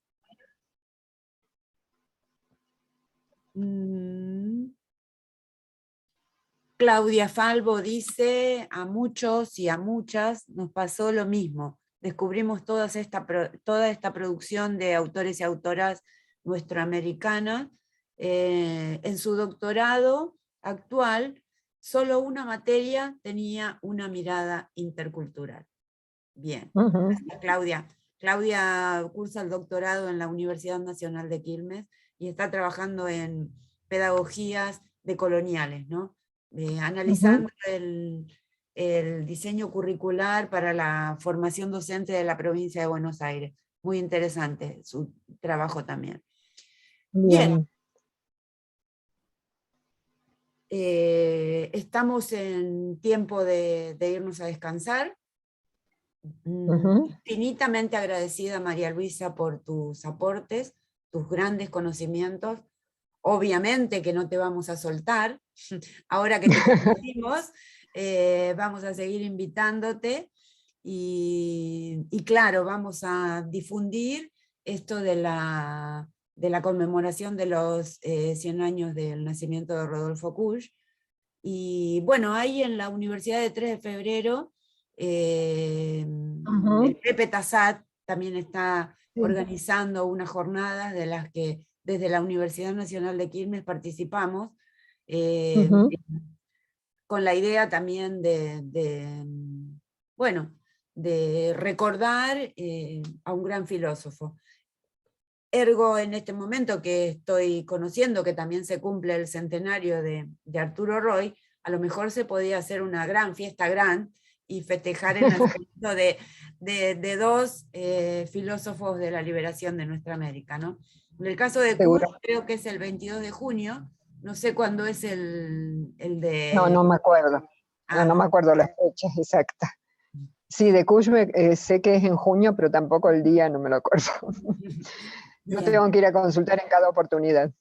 Claudia Falvo dice: a muchos y a muchas nos pasó lo mismo. Descubrimos toda esta producción de autores y autoras nuestroamericanas. En su doctorado actual, solo una materia tenía una mirada intercultural. Bien, gracias, Claudia. Claudia cursa el doctorado en la Universidad Nacional de Quilmes y está trabajando en pedagogías decoloniales, ¿no? Analizando el diseño curricular para la formación docente de la provincia de Buenos Aires. Muy interesante su trabajo también. Bien. Estamos en tiempo de irnos a descansar. Infinitamente agradecida, María Luisa, por tus aportes, tus grandes conocimientos. Obviamente que no te vamos a soltar. Ahora que te conocimos, vamos a seguir invitándote y claro, vamos a difundir esto de la conmemoración de los 100 años del nacimiento de Rodolfo Kusch. Y bueno, ahí en la Universidad de 3 de Febrero, el Pepe Tassat también está organizando unas jornadas de las que desde la Universidad Nacional de Quilmes participamos, con la idea también de recordar a un gran filósofo. Ergo, en este momento que estoy conociendo que también se cumple el centenario de Arturo Roig, a lo mejor se podía hacer una gran fiesta y festejar el nacimiento de dos filósofos de la liberación de nuestra América, ¿no? En el caso de Kuhn, Seguro. creo que es el 22 de junio, no sé cuándo es el de... No, no me acuerdo. No me acuerdo las fechas exactas. Sí, de Kurzweil sé que es en junio, pero tampoco el día no me lo acuerdo. Lo Bien, tengo que ir a consultar en cada oportunidad.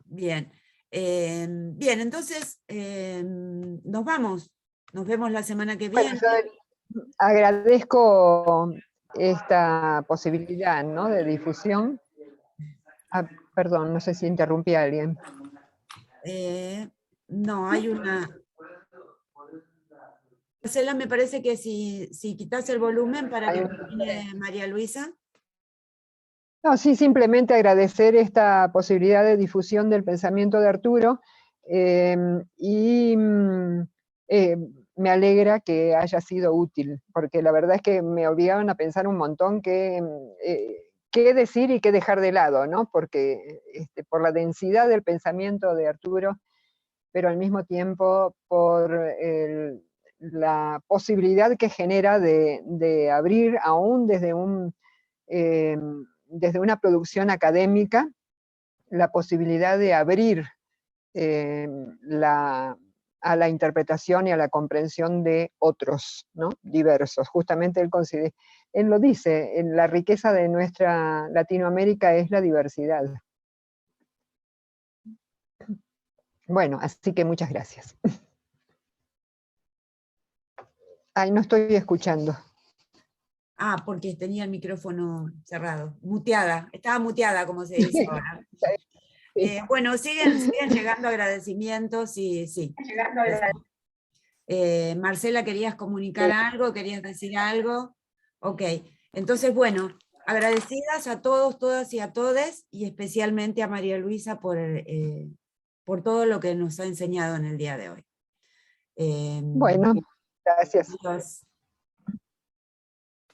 bien. Bien, entonces nos vamos. Nos vemos la semana que Bueno, viene. yo agradezco esta posibilidad, ¿no?, de difusión. Ah, perdón, no sé si interrumpí a alguien. No, hay una... Marcela, me parece que si quitas el volumen para que termine María Luisa. No, sí, simplemente agradecer esta posibilidad de difusión del pensamiento de Arturo y me alegra que haya sido útil, porque la verdad es que me obligaron a pensar un montón qué decir y qué dejar de lado, ¿no? Porque por la densidad del pensamiento de Arturo, pero al mismo tiempo por la posibilidad que genera de abrir aún desde desde una producción académica, la posibilidad de abrir a la interpretación y a la comprensión de otros, ¿no?, diversos. Justamente él lo dice, la riqueza de nuestra Latinoamérica es la diversidad. Bueno, así que muchas gracias. Ay, no estoy escuchando. Ah, porque tenía el micrófono cerrado, muteada, estaba muteada, como se dice ahora. Bueno, siguen llegando agradecimientos y sí. Marcela, ¿querías comunicar algo? ¿Querías decir algo? Ok, entonces, bueno, agradecidas a todos, todas y a todes, y especialmente a María Luisa por todo lo que nos ha enseñado en el día de hoy. Bueno, gracias. Adiós.